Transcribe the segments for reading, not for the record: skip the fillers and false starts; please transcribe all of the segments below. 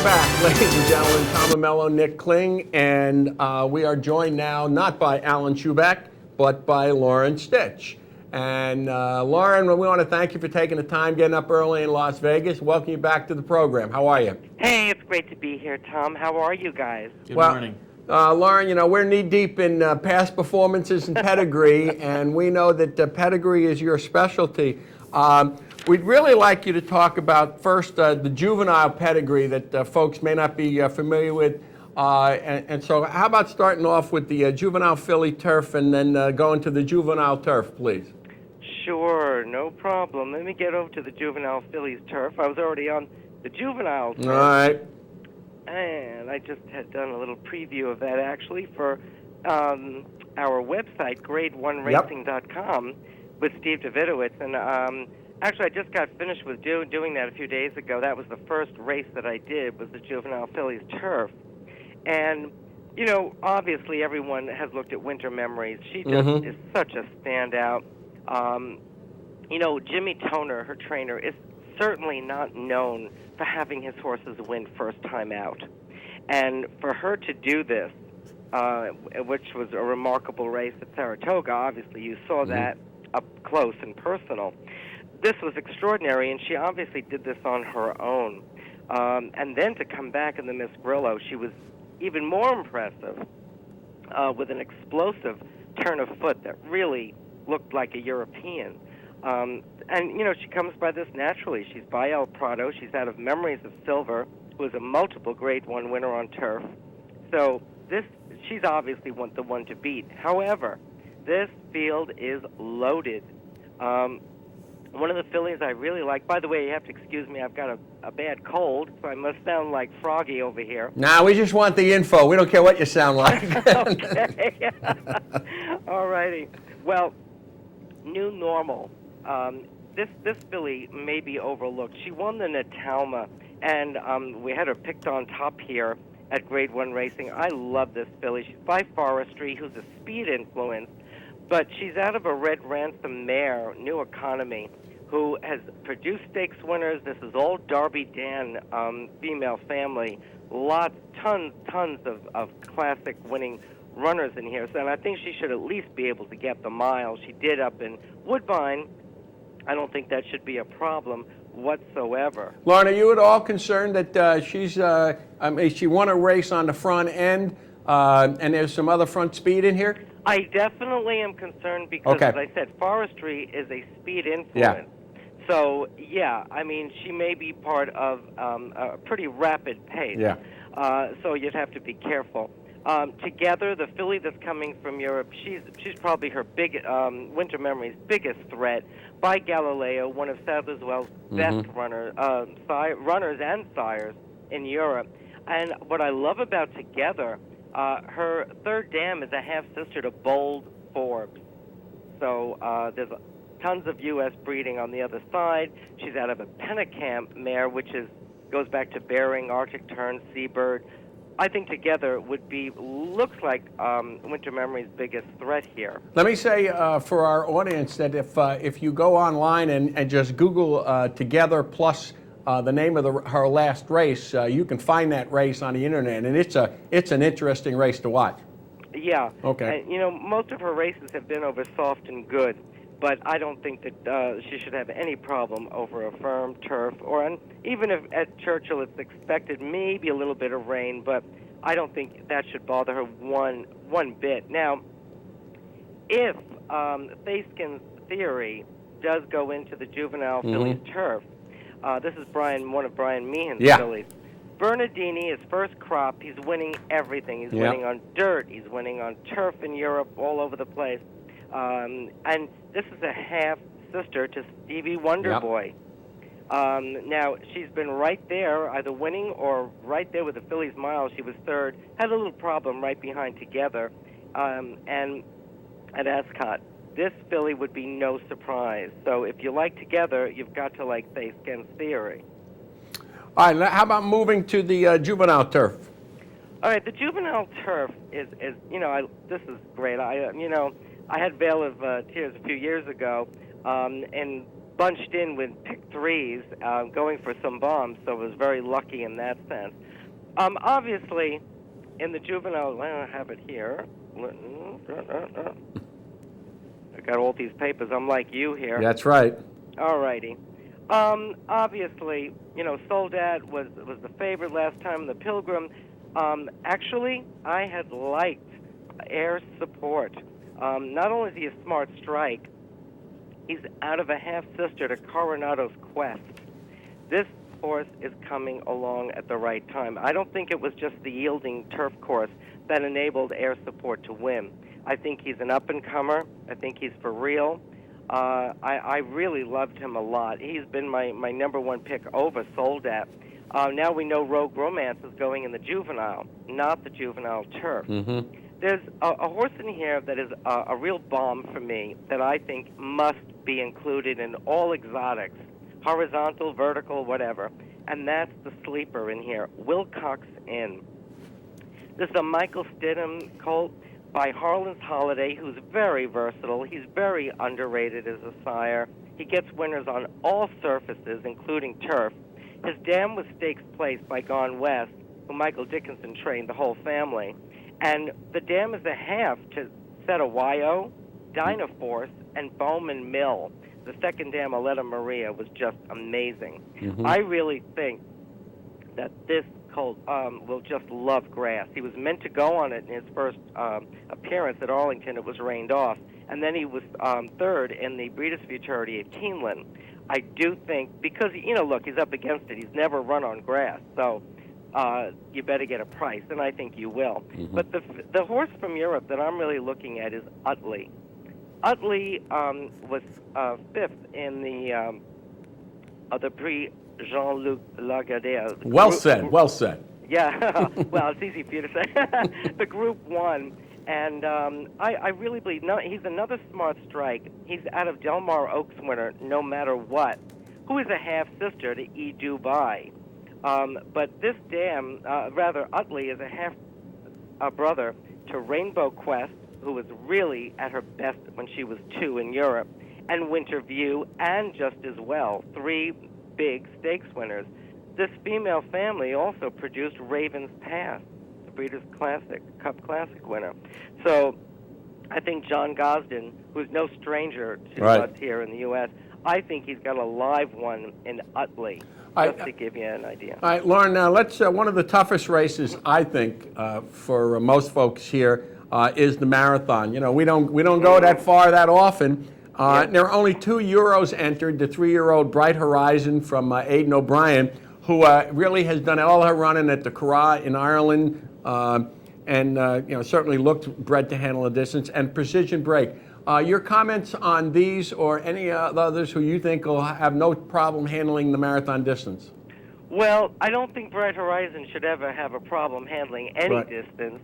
We're back, ladies and gentlemen. Tom Amello, Nick Kling, and we are joined now not by Alan Schuback, but by Lauren Stitch. And Lauren, we want to thank you for taking the time, getting up early in Las Vegas. Welcome you back to the program. How are you? Hey, it's great to be here, Tom. How are you guys? Good morning. Lauren, you know, we're knee-deep in past performances and pedigree, and we know that pedigree is your specialty. We'd really like you to talk about first the juvenile pedigree that folks may not be familiar with. And so how about starting off with the juvenile filly turf and then going to the juvenile turf, please? Sure, no problem. Let me get over to the juvenile fillies turf. I was already on the juvenile turf. All right. And I just had done a little preview of that, actually, for our website, grade1racing.com, with Steve Davidowitz. And actually, I just got finished with doing that a few days ago. That was the first race that I did, was the juvenile fillies turf. And, you know, obviously everyone has looked at Winter Memories. She just is such a standout. You know, Jimmy Toner, her trainer, is certainly not known for having his horses win first time out. And for her to do this, which was a remarkable race at Saratoga, obviously you saw that up close and personal. This was extraordinary, and she obviously did this on her own. And then to come back in the Miss Grillo, she was even more impressive with an explosive turn of foot that really looked like a European. And, you know, she comes by this naturally. She's by El Prado. She's out of Memories of Silver, who was a multiple Grade 1 winner on turf. So she's obviously the one to beat. However, this field is loaded. One of the fillies I really like, by the way, you have to excuse me, I've got a bad cold, so I must sound like Froggy over here. Nah, we just want the info. We don't care what you sound like. Okay. All righty. Well, New Normal. This filly may be overlooked. She won the Natalma, and we had her picked on top here at Grade 1 Racing. I love this filly. She's by Forestry, who's a speed influence, but she's out of a Red Ransom mare, New Economy, who has produced stakes winners. This is all Darby Dan female family. Tons of classic winning runners in here. So, and I think she should at least be able to get the mile. She did up in Woodbine. I don't think that should be a problem whatsoever. Lauren, are you at all concerned that she won a race on the front end and there's some other front speed in here? I definitely am concerned because, as I said, Forestry is a speed influence. Yeah. So, yeah, I mean, she may be part of a pretty rapid pace. Yeah. So you'd have to be careful. Together, the filly that's coming from Europe, she's probably her Winter Memories' biggest threat. By Galileo, one of Sadler's-Wells' best runners and sires in Europe. And what I love about Together, her third dam is a half-sister to Bold Forbes. So there's tons of U.S. breeding on the other side. She's out of a Pennicamp mare, which goes back to Bering, Arctic Tern, Seabird. I think Together looks like Winter Memories' biggest threat here. Let me say for our audience that if you go online and just Google Together plus the name of her last race, you can find that race on the internet, and it's an interesting race to watch. Yeah. Okay. And, you know, most of her races have been over soft and good, but I don't think that she should have any problem over a firm turf, even if at Churchill it's expected maybe a little bit of rain, but I don't think that should bother her one bit. Now, if Fayskin's Theory does go into the juvenile fillies turf, this is one of Brian Meehan's fillies. Bernardini, his first crop, he's winning everything. He's winning on dirt, he's winning on turf in Europe, all over the place. And this is a half-sister to Stevie Wonderboy. Now, she's been right there, either winning or right there with the fillies mile. She was third, had a little problem right behind Together, and at Ascot. This filly would be no surprise. So if you like Together, you've got to like Fayskin's Theory. All right, how about moving to the juvenile turf? All right, the juvenile turf is this is great. I had Veil of Tears a few years ago, and bunched in with pick threes, going for some bombs, so I was very lucky in that sense. Obviously, in the juvenile, I have it here. I got all these papers. I'm like you here. That's right. All righty. Obviously, Soldat was the favorite last time. The Pilgrim. Actually, I had liked Air Support. Not only is he a smart strike, he's out of a half sister to Coronado's Quest. This horse is coming along at the right time. I don't think it was just the yielding turf course that enabled Air Support to win. I think he's an up-and-comer. I think he's for real. I really loved him a lot. He's been my number one pick over Soldat. Now we know Rogue Romance is going in the juvenile, not the juvenile turf. Mm-hmm. There's a horse in here that is a real bomb for me that I think must be included in all exotics, horizontal, vertical, whatever, and that's the sleeper in here, Wilcox Inn. This is a Michael Stidham colt by Harlan's Holiday, who's very versatile. He's very underrated as a sire. He gets winners on all surfaces, including turf. His dam was stakes placed by Gone West, who Michael Dickinson trained the whole family. And the dam is a half to Setawayo, Dynaforce, and Bowman Mill. The second dam, Aletta Maria, was just amazing. Mm-hmm. I really think that this colt will just love grass. He was meant to go on it in his first appearance at Arlington. It was rained off. And then he was third in the Breeders' Futurity at Keeneland. I do think, because, look, he's up against it. He's never run on grass. So you better get a price, and I think you will. Mm-hmm. But the horse from Europe that I'm really looking at is Utley. Utley was fifth in the Prix Jean-Luc Lagardère. Well said. Yeah, well, it's easy for you to say. The Group 1. And I really believe he's another smart strike. He's out of Del Mar Oaks winner, no matter what, who is a half-sister to E. Dubai. But this dam, Utley, is a half-brother to Rainbow Quest, who was really at her best when she was 2 in Europe, and Winter View, and just as well, 3 big stakes winners. This female family also produced Raven's Pass, the Breeders' Cup Classic winner. So I think John Gosden, who's no stranger to us here in the U.S., I think he's got a live one in Utley, just to give you an idea. All right, Lauren, now let's, one of the toughest races, I think, for most folks here is the marathon. We don't go that far that often. There are only 2 Euros entered, the 3-year-old Bright Horizon from Aidan O'Brien, who really has done all her running at the Curragh in Ireland, and certainly looked bred to handle a distance, and Precision Break. Your comments on these or any others who you think will have no problem handling the marathon distance? Well, I don't think Bright Horizon should ever have a problem handling any distance,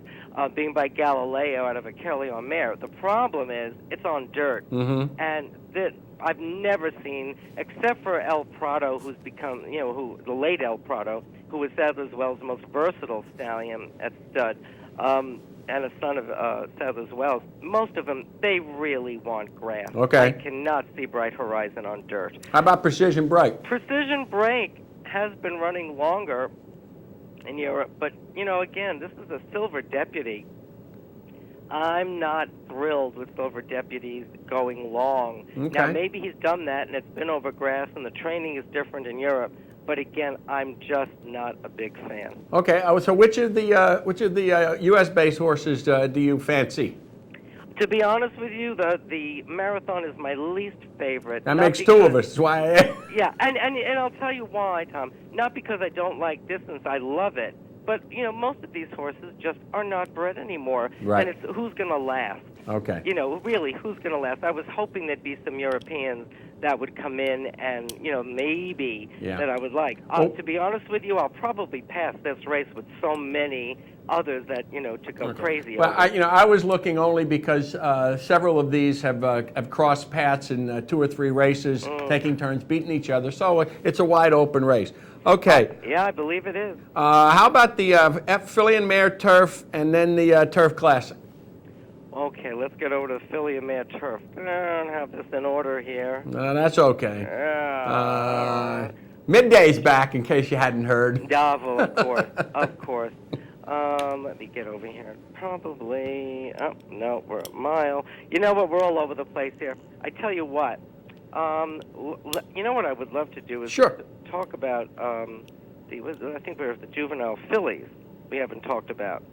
being by Galileo out of a Carillon mare. The problem is it's on dirt, and I've never seen, except for El Prado, who's become, the late El Prado, who was Sadler's Wells' most versatile stallion at stud, and a son of Sadler's Wells. Most of them, they really want grass. Okay. I cannot see Bright Horizon on dirt. How about Precision Break? Precision Break has been running longer in Europe, but, again, this is a Silver Deputy. I'm not thrilled with Silver Deputies going long. Okay. Now, maybe he's done that, and it's been over grass, and the training is different in Europe. But again, I'm just not a big fan. Okay, so which of the U.S.-based horses do you fancy? To be honest with you, the marathon is my least favorite. That makes 2 of us. That's why. Yeah, and I'll tell you why, Tom. Not because I don't like distance. I love it. But, most of these horses just are not bred anymore. Right. And it's who's going to last. Okay. Really, who's going to last? I was hoping there'd be some Europeans that would come in and, maybe that I would like. To be honest with you, I'll probably pass this race with so many others that, to go crazy Well, over. I was looking only because several of these have crossed paths in 2 or 3 races, taking turns, beating each other. So it's a wide open race. Okay. Yeah, I believe it is. How about the Filly and Mare Turf and then the Turf Classic? Okay, let's get over to the Filly and Mare Turf. I don't have this in order here. That's okay. Midday's back, in case you hadn't heard. Novel, of course, of course. Let me get over here. Probably. Oh no, we're a mile. You know what? We're all over the place here. I tell you what. You know what I would love to do is Sure. talk about. I think we're the juvenile fillies. We haven't talked about.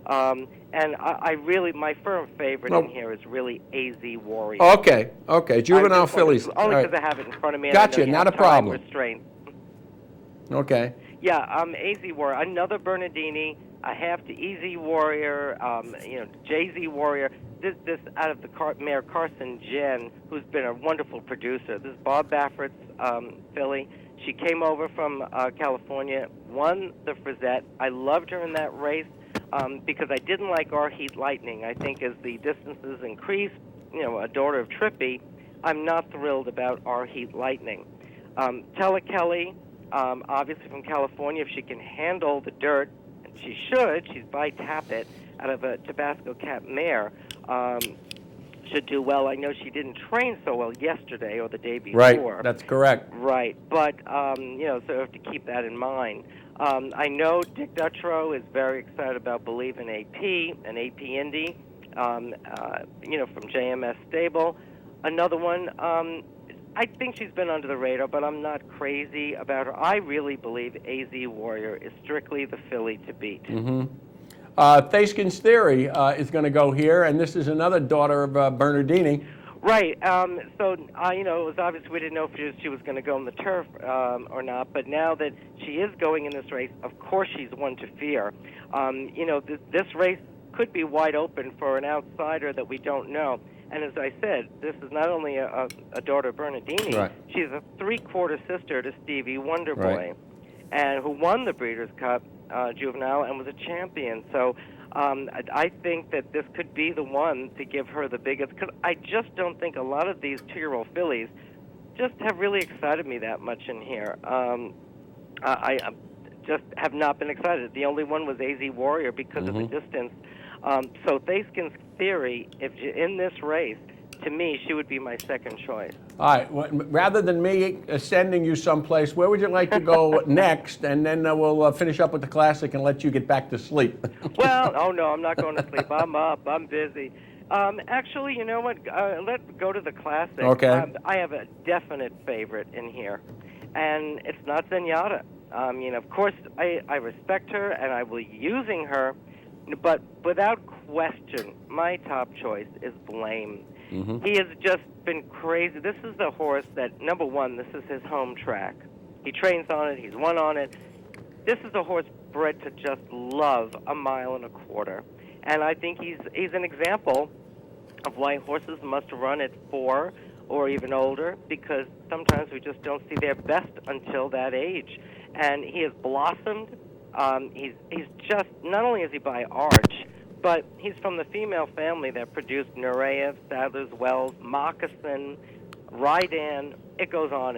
And I really, my firm favorite in here is really AZ Warrior. Okay, juvenile fillies. Only All because right. I have it in front of me. Gotcha, And I know you not have a problem. time restraints. Okay. Yeah, AZ Warrior, another Bernardini, a half to EZ Warrior, JZ Warrior. This out of the mare Carson Jen, who's been a wonderful producer. This is Bob Baffert's filly. She came over from California, won the Frizette. I loved her in that race because I didn't like Our Heat Lightning. I think as the distances increase, a daughter of Trippy, I'm not thrilled about Our Heat Lightning. Tella Kelly, obviously from California, if she can handle the dirt, and she should, she's by Tappet out of a Tabasco Cap mare, should do well. I know she didn't train so well yesterday or the day before. Right, that's correct. Right, but, so I have to keep that in mind. I know Dick Dutrow is very excited about Believe in AP, an AP Indy, from JMS Stable. Another one, I think she's been under the radar, but I'm not crazy about her. I really believe AZ Warrior is strictly the filly to beat. Mm-hmm. Thaskin's Theory is going to go here, and this is another daughter of Bernardini. Right. It was obvious we didn't know if she was going to go on the turf or not, but now that she is going in this race, of course she's one to fear. This race could be wide open for an outsider that we don't know. And as I said, this is not only a daughter of Bernardini, right. She's a three-quarter sister to Stevie Wonderboy, right. And who won the Breeders' Cup Juvenile and was a champion. So I think that this could be the one to give her the biggest, because I just don't think a lot of these two-year-old fillies just have really excited me that much in here. I just have not been excited. The only one was AZ Warrior because of the distance. So Thaskin's Theory, if in this race, to me, she would be my second choice. All right. Well, rather than me sending you someplace, where would you like to go next? And then we'll finish up with the Classic and let you get back to sleep. Well, oh no, I'm not going to sleep. I'm up. I'm busy. Actually, you know what? Let's go to the Classic. Okay. I have a definite favorite in here, and it's not Zenyatta. Of course, I respect her, and I will be using her, but without question, my top choice is Blame. Mm-hmm. He has just been crazy. This is the horse that, number one, this is his home track. He trains on it. He's won on it. This is a horse bred to just love a mile and a quarter. And I think he's an example of why horses must run at 4 or even older, because sometimes we just don't see their best until that age. And he has blossomed. He's just, not only is he by Arch, but he's from the female family that produced Nureyev, Sadler's Wells, Moccasin, Rydan. It goes on.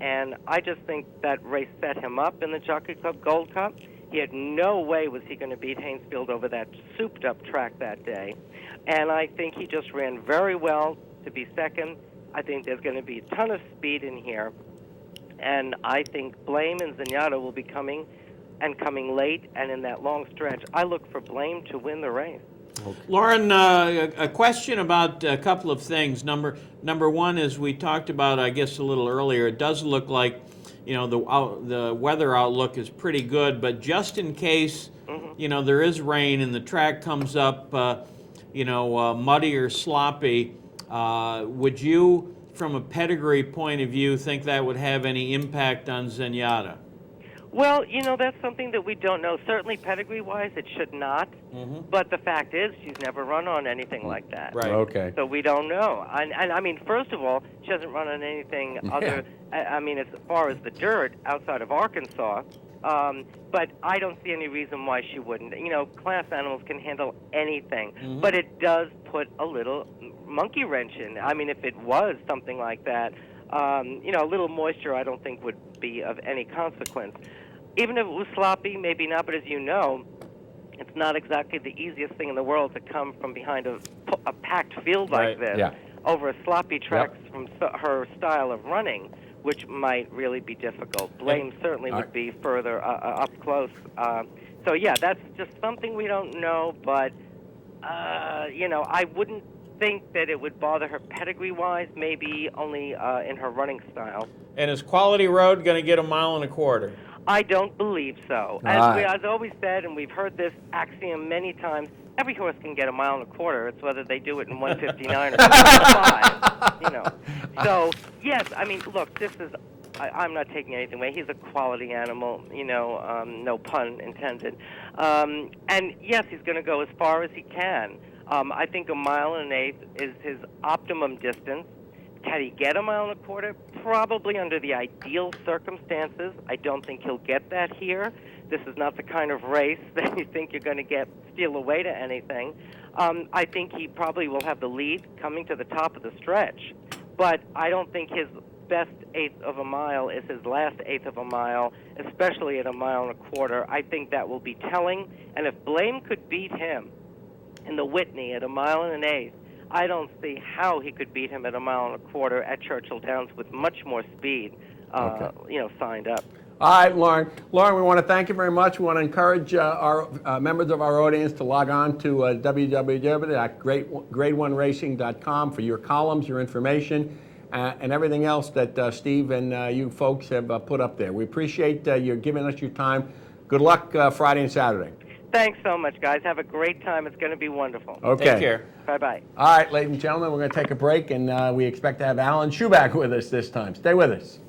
And I just think that race set him up in the Jockey Club Gold Cup. He had no way was he going to beat Hainesfield over that souped-up track that day. And I think he just ran very well to be second. I think there's going to be a ton of speed in here. And I think Blame and Zenyatta will be coming late, and in that long stretch, I look for Blame to win the race. Okay. Lauren, a question about a couple of things. Number one, as we talked about, I guess a little earlier, it does look like, the weather outlook is pretty good, but just in case, there is rain and the track comes up, muddy or sloppy, would you, from a pedigree point of view, think that would have any impact on Zenyatta? Well, that's something that we don't know. Certainly pedigree-wise, it should not. Mm-hmm. But the fact is, she's never run on anything like that. Right. Okay. So we don't know. And I mean, first of all, she hasn't run on anything other, as far as the dirt, outside of Arkansas. But I don't see any reason why she wouldn't. Class animals can handle anything. Mm-hmm. But it does put a little monkey wrench in. I mean, if it was something like that, a little moisture I don't think would be of any consequence. Even if it was sloppy, maybe not, but as you know, it's not exactly the easiest thing in the world to come from behind a packed field like this over a sloppy track from her style of running which might really be difficult. Blame certainly would be further up close. So yeah, that's just something we don't know, but I wouldn't think that it would bother her pedigree-wise, maybe only in her running style. And is Quality Road going to get 1.25 miles? I don't believe so. As always said, and we've heard this axiom many times, every horse can get 1.25 miles. It's whether they do it in 1:59 or 1:05. So yes, I mean, look, this is. I'm not taking anything away. He's a quality animal, no pun intended. And yes, he's going to go as far as he can. I think 1.125 miles is his optimum distance. Can he get 1.25 miles? Probably under the ideal circumstances. I don't think he'll get that here. This is not the kind of race that you think you're going to steal away to anything. I think he probably will have the lead coming to the top of the stretch. But I don't think his best 1/8 of a mile is his last 1/8 of a mile, especially at 1.25 miles. I think that will be telling. And if Blame could beat him in the Whitney at 1.125 miles, I don't see how he could beat him at 1.25 miles at Churchill Downs with much more speed, signed up. All right, Lauren. Lauren, we want to thank you very much. We want to encourage our members of our audience to log on to www.grade1racing.com for your columns, your information, and everything else that Steve and you folks have put up there. We appreciate you giving us your time. Good luck Friday and Saturday. Thanks so much, guys. Have a great time. It's going to be wonderful. Okay. Take care. Bye-bye. All right, ladies and gentlemen, we're going to take a break, and we expect to have Alan Schuback with us this time. Stay with us.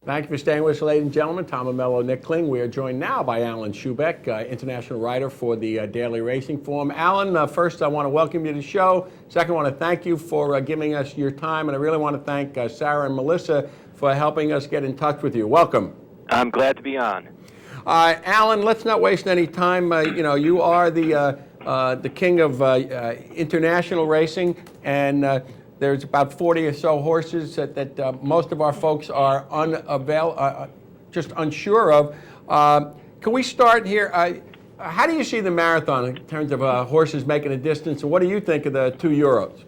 Thank you for staying with us, ladies and gentlemen. Tom Amello, Nick Kling. We are joined now by Alan Schuback, international writer for the Daily Racing Form. Alan, first I want to welcome you to the show. Second, I want to thank you for giving us your time, and I really want to thank Sarah and Melissa for helping us get in touch with you. Welcome. I'm glad to be on. Alan, let's not waste any time. You are the king of international racing, and there's about 40 or so horses that most of our folks are just unsure of. Can we start here? How do you see the marathon in terms of horses making a distance, and what do you think of the 2 Euros?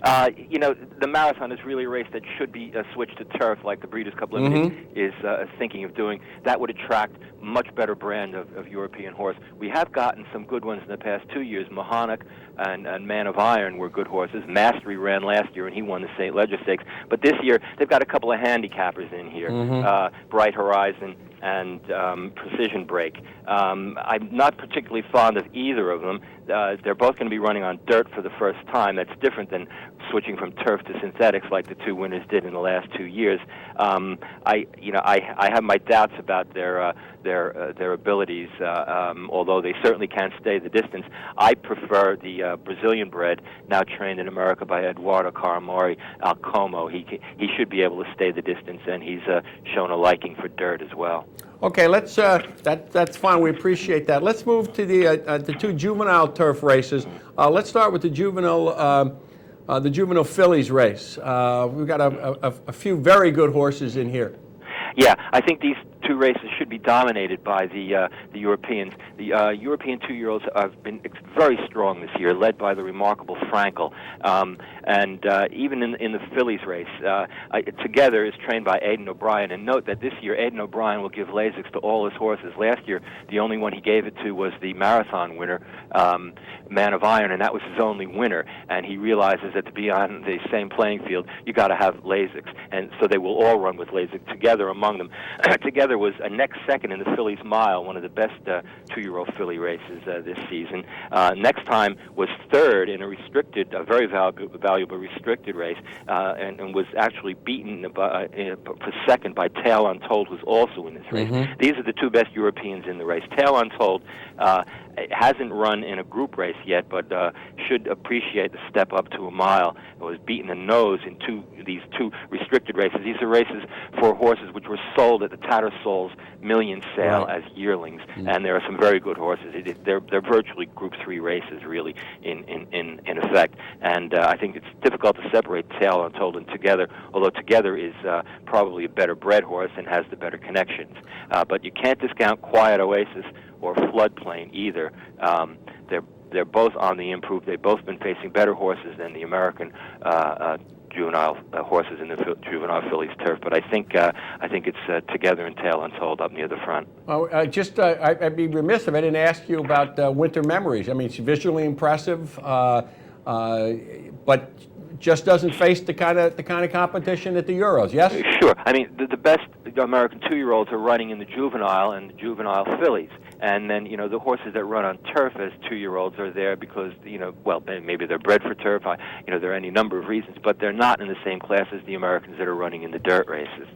The marathon is really a race that should be switched to turf, like the Breeders' Cup Limited is thinking of doing. That would attract much better brand of European horse. We have gotten some good ones in the past 2 years. Mahonic and Man of Iron were good horses. Mastery ran last year, and he won the St. Leger Stakes. But this year, they've got a couple of handicappers in here, Bright Horizon and Precision Break. I'm not particularly fond of either of them. They're both going to be running on dirt for the first time. That's different than switching from turf to synthetics like the 2 winners did in the last 2 years. I have my doubts about their abilities, although they certainly can stay the distance. I prefer the Brazilian bred, now trained in America by Eduardo Caramori, Alcomo. He should be able to stay the distance, and he's shown a liking for dirt as well. Okay, let's. That's fine. We appreciate that. Let's move to the 2 juvenile turf races. Let's start with the juvenile fillies race. We've got a few very good horses in here. Yeah, I think these two races should be dominated by the Europeans. The European 2-year-olds have been very strong this year, led by the remarkable Frankel. And even in the fillies race, Together is trained by Aidan O'Brien. And note that this year Aidan O'Brien will give Lasix to all his horses. Last year, the only one he gave it to was the marathon winner, Man of Iron, and that was his only winner. And he realizes that to be on the same playing field, you got to have Lasix. And so they will all run with Lasix together among them. Together was a next second in the Fillies Mile, one of the best 2-year-old filly races this season. Next time was third in a very valuable restricted race, and was actually beaten for second by Tale Untold, who's also in this race. Mm-hmm. These are the two best Europeans in the race. Tale Untold hasn't run in a group race yet, but should appreciate the step up to a mile. It was beaten the nose in these two restricted races. These are races for horses which were sold at the Tattersall's million sale as yearlings, and there are some very good horses. They're virtually Group 3 races, really, in effect. And I think it's difficult to separate Tale Untold and Together, although Together is probably a better bred horse and has the better connections. But you can't discount Quiet Oasis or Floodplain either. They're both on the improve. They've both been facing better horses than the American juvenile horses in the juvenile fillies turf. But I think it's Together and Tale Untold up near the front. Oh, I'd be remiss if I didn't ask you about Winter Memories. I mean, it's visually impressive, but just doesn't face the kind of competition at the Euros. Yes. Sure. I mean, the best American 2-year-olds are running in the juvenile and the juvenile fillies, and then the horses that run on turf as 2-year-olds are there because well, maybe they're bred for turf. There are any number of reasons, but they're not in the same class as the Americans that are running in the dirt races.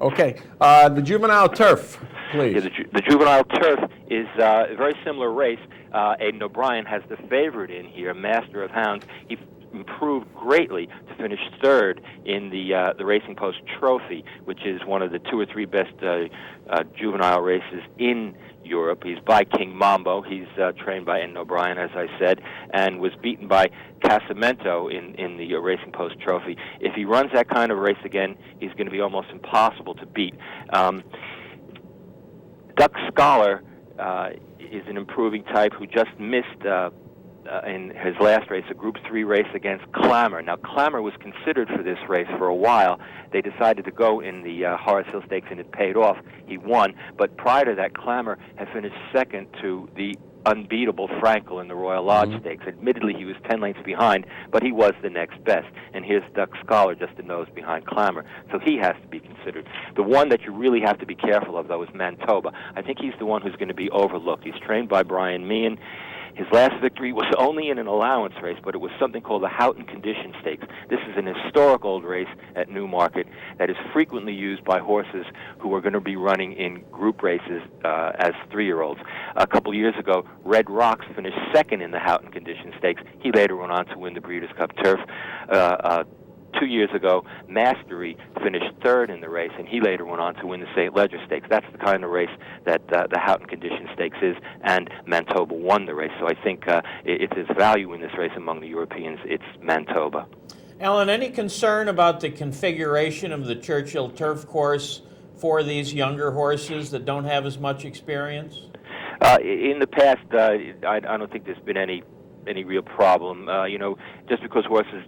Okay, the juvenile turf, please. Yeah, the juvenile turf is a very similar race. Aidan O'Brien has the favorite in here, Master of Hounds. He improved greatly to finish third in the Racing Post Trophy, which is one of the 2 or 3 best juvenile races in Europe. He's by King Mambo. He's trained by Aidan O'Brien, as I said, and was beaten by Casamento in the Racing Post Trophy. If he runs that kind of race again, he's going to be almost impossible to beat. Duck Scholar is an improving type who just missed in his last race, a Group 3 race against Clamor. Now, Clamor was considered for this race for a while. They decided to go in the Horace Hill Stakes, and it paid off. He won. But prior to that, Clamor had finished second to the unbeatable Frankel in the Royal Lodge Stakes. Admittedly, he was 10 lengths behind, but he was the next best. And here's Duck Scholar, just a nose behind Clamor. So he has to be considered. The one that you really have to be careful of, though, is Mantoba. I think he's the one who's going to be overlooked. He's trained by Brian Meehan. His last victory was only in an allowance race, but it was something called the Houghton Condition Stakes. This is an historic old race at Newmarket that is frequently used by horses who are going to be running in group races as 3-year-olds. A couple years ago, Red Rocks finished second in the Houghton Condition Stakes. He later went on to win the Breeders' Cup Turf. 2 years ago, Mastery finished third in the race, and he later went on to win the St. Leger Stakes. That's the kind of race that the Houghton Condition Stakes is, and Mantoba won the race. So I think it's its value in this race among the Europeans. It's Mantoba. Alan, any concern about the configuration of the Churchill Turf Course for these younger horses that don't have as much experience? In the past, I don't think there's been any real problem. Just because horses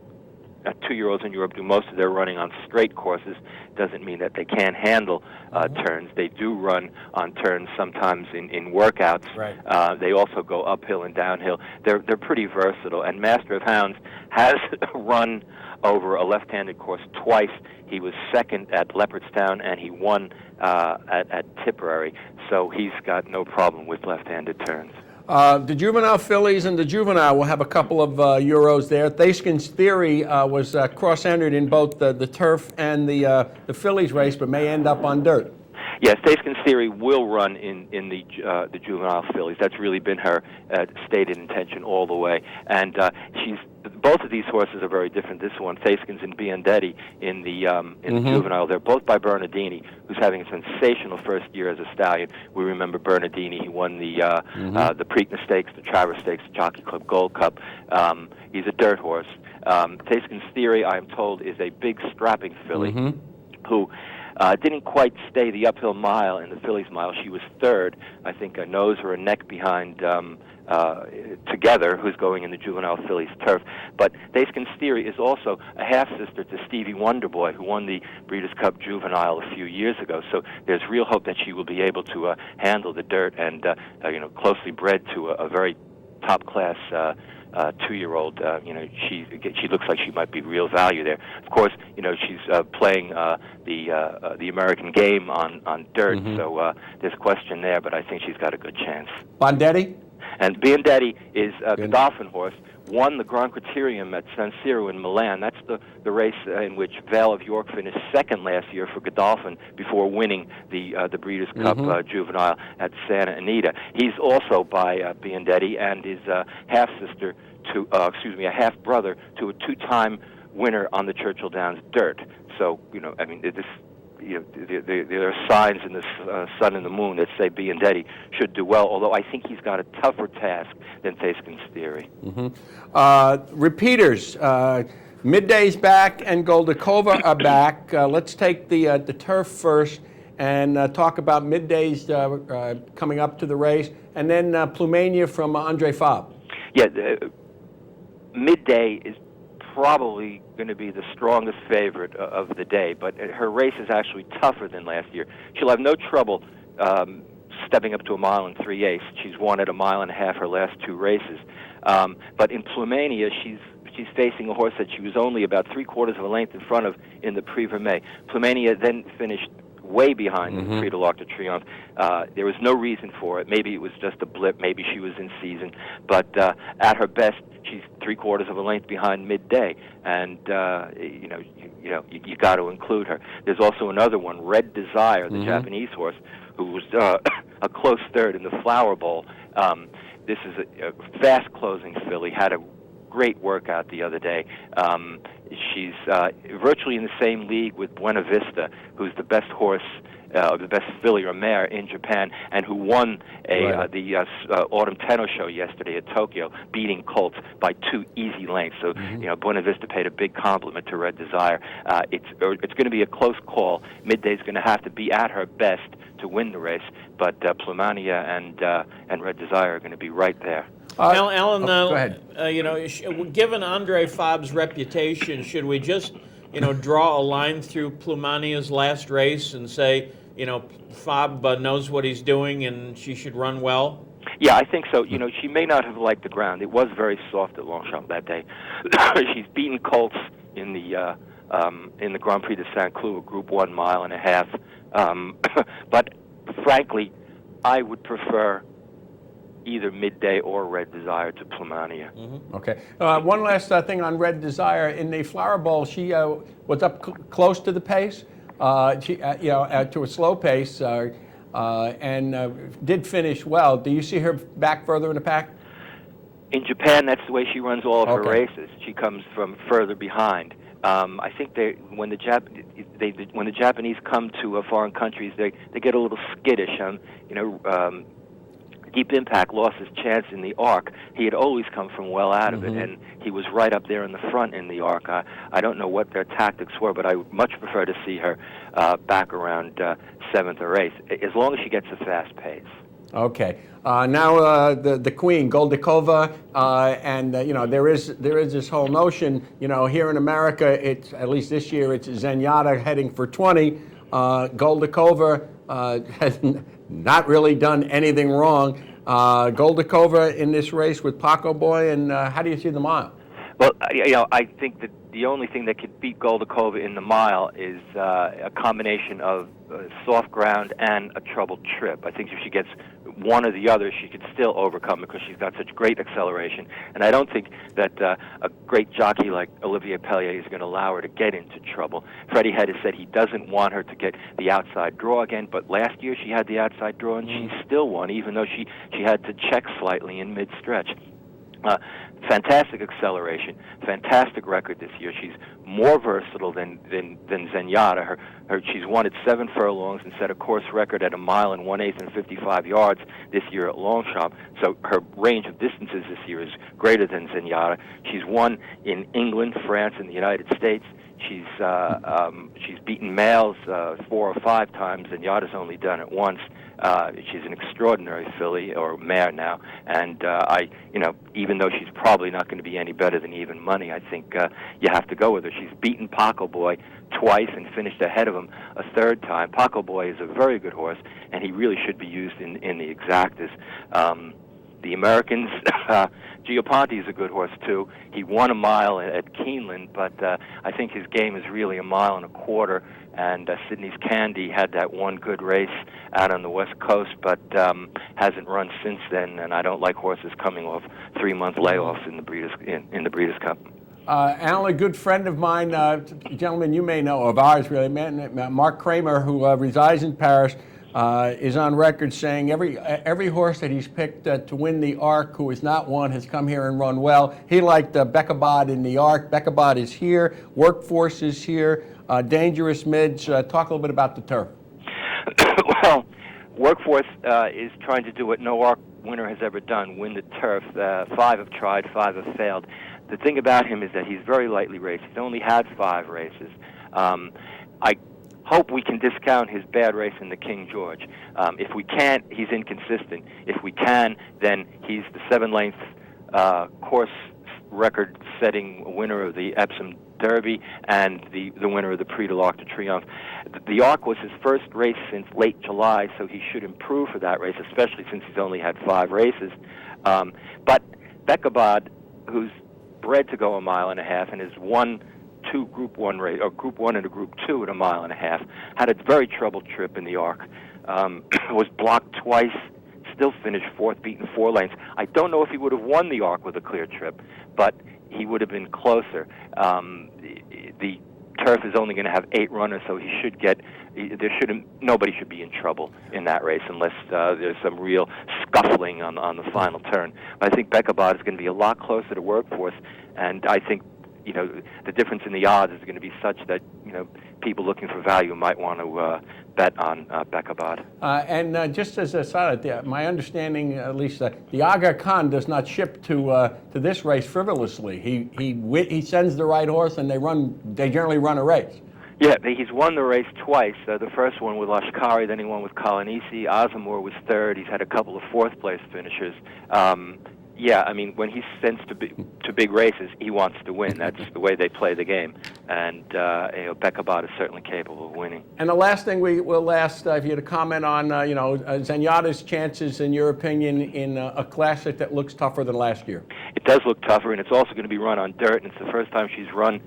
2-year-olds in Europe do most of their running on straight courses doesn't mean that they can't handle turns. They do run on turns sometimes in workouts. Right. They also go uphill and downhill. They're pretty versatile. And Master of Hounds has run over a left-handed course twice. He was second at Leopardstown, and he won at Tipperary. So he's got no problem with left-handed turns. The juvenile fillies and the juvenile will have a couple of Euros there. Thaskin's Theory was cross-entered in both the turf and the fillies race, but may end up on dirt. Yes, Thaskin's Theory will run in the juvenile fillies. That's really been her stated intention all the way. And both of these horses are very different. This one, Thaskin's and Biandetti, in the juvenile. They're both by Bernardini, who's having a sensational first year as a stallion. We remember Bernardini. He won the Preakness Stakes, the Travers Stakes, the Jockey Club Gold Cup. He's a dirt horse. Thaskin's Theory, I am told, is a big strapping filly who Didn't quite stay the uphill mile in the fillies mile. She was third, I think, a nose or a neck behind Together, who's going in the juvenile fillies turf. But Dayskin Theory is also a half-sister to Stevie Wonderboy, who won the Breeders' Cup Juvenile a few years ago. So there's real hope that she will be able to handle the dirt and, closely bred to a very top-class 2-year-old. She looks like she might be real value there. Of course, she's playing the American game on dirt, so there's a question there, but I think she's got a good chance. Bondetti? And Biandetti is a Godolphin horse, won the Grand Criterium at San Siro in Milan. That's the race in which Vale of York finished second last year for Godolphin before winning the Breeders' Cup Juvenile at Santa Anita. He's also by Biandetti and is half-sister to, a half-brother to a 2-time winner on the Churchill Downs Dirt. So, there are signs in the sun and the moon that say Biandetti should do well, although I think he's got a tougher task than Dayskin's Theory. Repeaters, Midday's back and Goldakova are back. Let's take the turf first and talk about Midday's coming up to the race, and then Plumania from Andre Fabre. Yeah, Midday is probably going to be the strongest favorite of the day, but her race is actually tougher than last year. She'll have no trouble stepping up to 1 mile and 3/8. She's won at 1.5 miles her last 2 races. But in Plumania, she's facing a horse that she was only about 3/4 of a length in front of in the Prix Vermeil. Plumania then finished way behind the Prix de l'Arc de Triomphe. There was no reason for it. Maybe it was just a blip. Maybe she was in season. But at her best, she's 3/4 of a length behind Midday, and you got to include her. There's also another one, Red Desire, the Japanese horse, who was a close third in the Flower Bowl. This is a fast-closing filly. Had a great workout the other day. She's virtually in the same league with Buena Vista, who's the best horse, the best filly or mare in Japan, and who won the Autumn Tenno Show yesterday at Tokyo, beating Colts by 2 easy lengths. So, Buena Vista paid a big compliment to Red Desire. It's going to be a close call. Midday's going to have to be at her best to win the race, but Plumania and Red Desire are going to be right there. Alan, go ahead. Given Andre Fabre's reputation, should we just, draw a line through Plumania's last race and say, Fabre knows what he's doing and she should run well? Yeah, I think so. She may not have liked the ground. It was very soft at Longchamp that day. She's beaten Colts in the Grand Prix de Saint-Cloud, a Group 1 1.5 miles. But frankly, I would prefer either Midday or Red Desire to Plumania. Okay. One last thing on Red Desire. In the Flower Bowl, she was up close to the pace, to a slow pace, and did finish well. Do you see her back further in the pack? In Japan, that's the way she runs all of her races. She comes from further behind. I think when the Japanese come to foreign countries, they get a little skittish. Deep Impact lost his chance in the Arc. He had always come from well out of it, and he was right up there in the front in the Arc. I don't know what their tactics were, but I would much prefer to see her back around 7th or 8th, as long as she gets a fast pace. Okay. Now the Queen, Goldakova, and there is this whole notion. Here in America, it's at least this year it's Zenyatta heading for 20. Goldakova has not really done anything wrong. Goldakova in this race with Paco Boy, and how do you see the mile? Well, I think that the only thing that could beat Goldakova in the mile is a combination of soft ground and a troubled trip. I think if she gets one or the other, she could still overcome it because she's got such great acceleration. And I don't think that a great jockey like Olivier Pellier is going to allow her to get into trouble. Freddie Hedges said he doesn't want her to get the outside draw again, but last year she had the outside draw and she still won, even though she had to check slightly in mid-stretch. fantastic acceleration, fantastic record this year. She's more versatile than Zenyatta. She's won at 7 furlongs and set a course record at 1 mile and 1/8 and 55 yards this year at Longchamp. So her range of distances this year is greater than Zenyatta. She's won in England, France, and the United States. She's beaten males 4 or 5 times. Zenyatta's only done it once. She's an extraordinary filly, or mare now, and even though she's probably not going to be any better than Even Money, I think you have to go with her. She's beaten Paco Boy twice and finished ahead of him a 3rd time. Paco Boy is a very good horse, and he really should be used in the exactas. The Americans, Gioponte is a good horse too. He won a mile at Keeneland, but I think his game is really 1.25 miles. And Sydney's Candy had that one good race out on the West Coast, but hasn't run since then. And I don't like horses coming off 3-month layoffs in the Breeders' Cup. Alan, a good friend of mine, gentlemen you may know of ours, really, Mark Kramer, who resides in Paris, is on record saying every horse that he's picked to win the Arc, who has not won, has come here and run well. He liked Bekabad in the Arc. Bekabad is here. Workforce is here. Dangerous Mids. Talk a little bit about the turf. Well, Workforce is trying to do what no Arc winner has ever done, win the turf. 5 have tried, 5 have failed. The thing about him is that he's very lightly raced. He's only had 5 races. I hope we can discount his bad race in the King George. If we can't, he's inconsistent. If we can, then he's the 7-length course record-setting winner of the Epsom Derby and the winner of the Prix de l'Arc de Triomphe. The Arc was his first race since late July, so he should improve for that race, especially since he's only had 5 races. But Bekabad, who's bred to go 1.5 miles and has won 2 Group 1 race, or Group 1 and a Group 2 at 1.5 miles, had a very troubled trip in the Arc. Was blocked twice, still finished 4th, beaten 4 lengths. I don't know if he would have won the Arc with a clear trip, but he would have been closer. The turf is only going to have 8 runners, so nobody should be in trouble in that race unless there's some real scuffling on the final turn. But I think Bekabad is going to be a lot closer to Workforce, and I think the difference in the odds is going to be such that people looking for value might want to bet on Bekabad. And just as a side, my understanding, at least, the Aga Khan does not ship to this race frivolously. He sends the right horse, and they generally run a race. Yeah, he's won the race twice. The first one with Lashkari, then he won with Kalanisi. Azamor was 3rd. He's had a couple of 4th-place finishers. Yeah, I mean, when he sends to big races, he wants to win. That's the way they play the game. And Bekabad is certainly capable of winning. And the last thing we will ask, if you had a comment on, Zenyatta's chances, in your opinion, in a classic that looks tougher than last year. It does look tougher, and it's also going to be run on dirt, and it's the first time she's run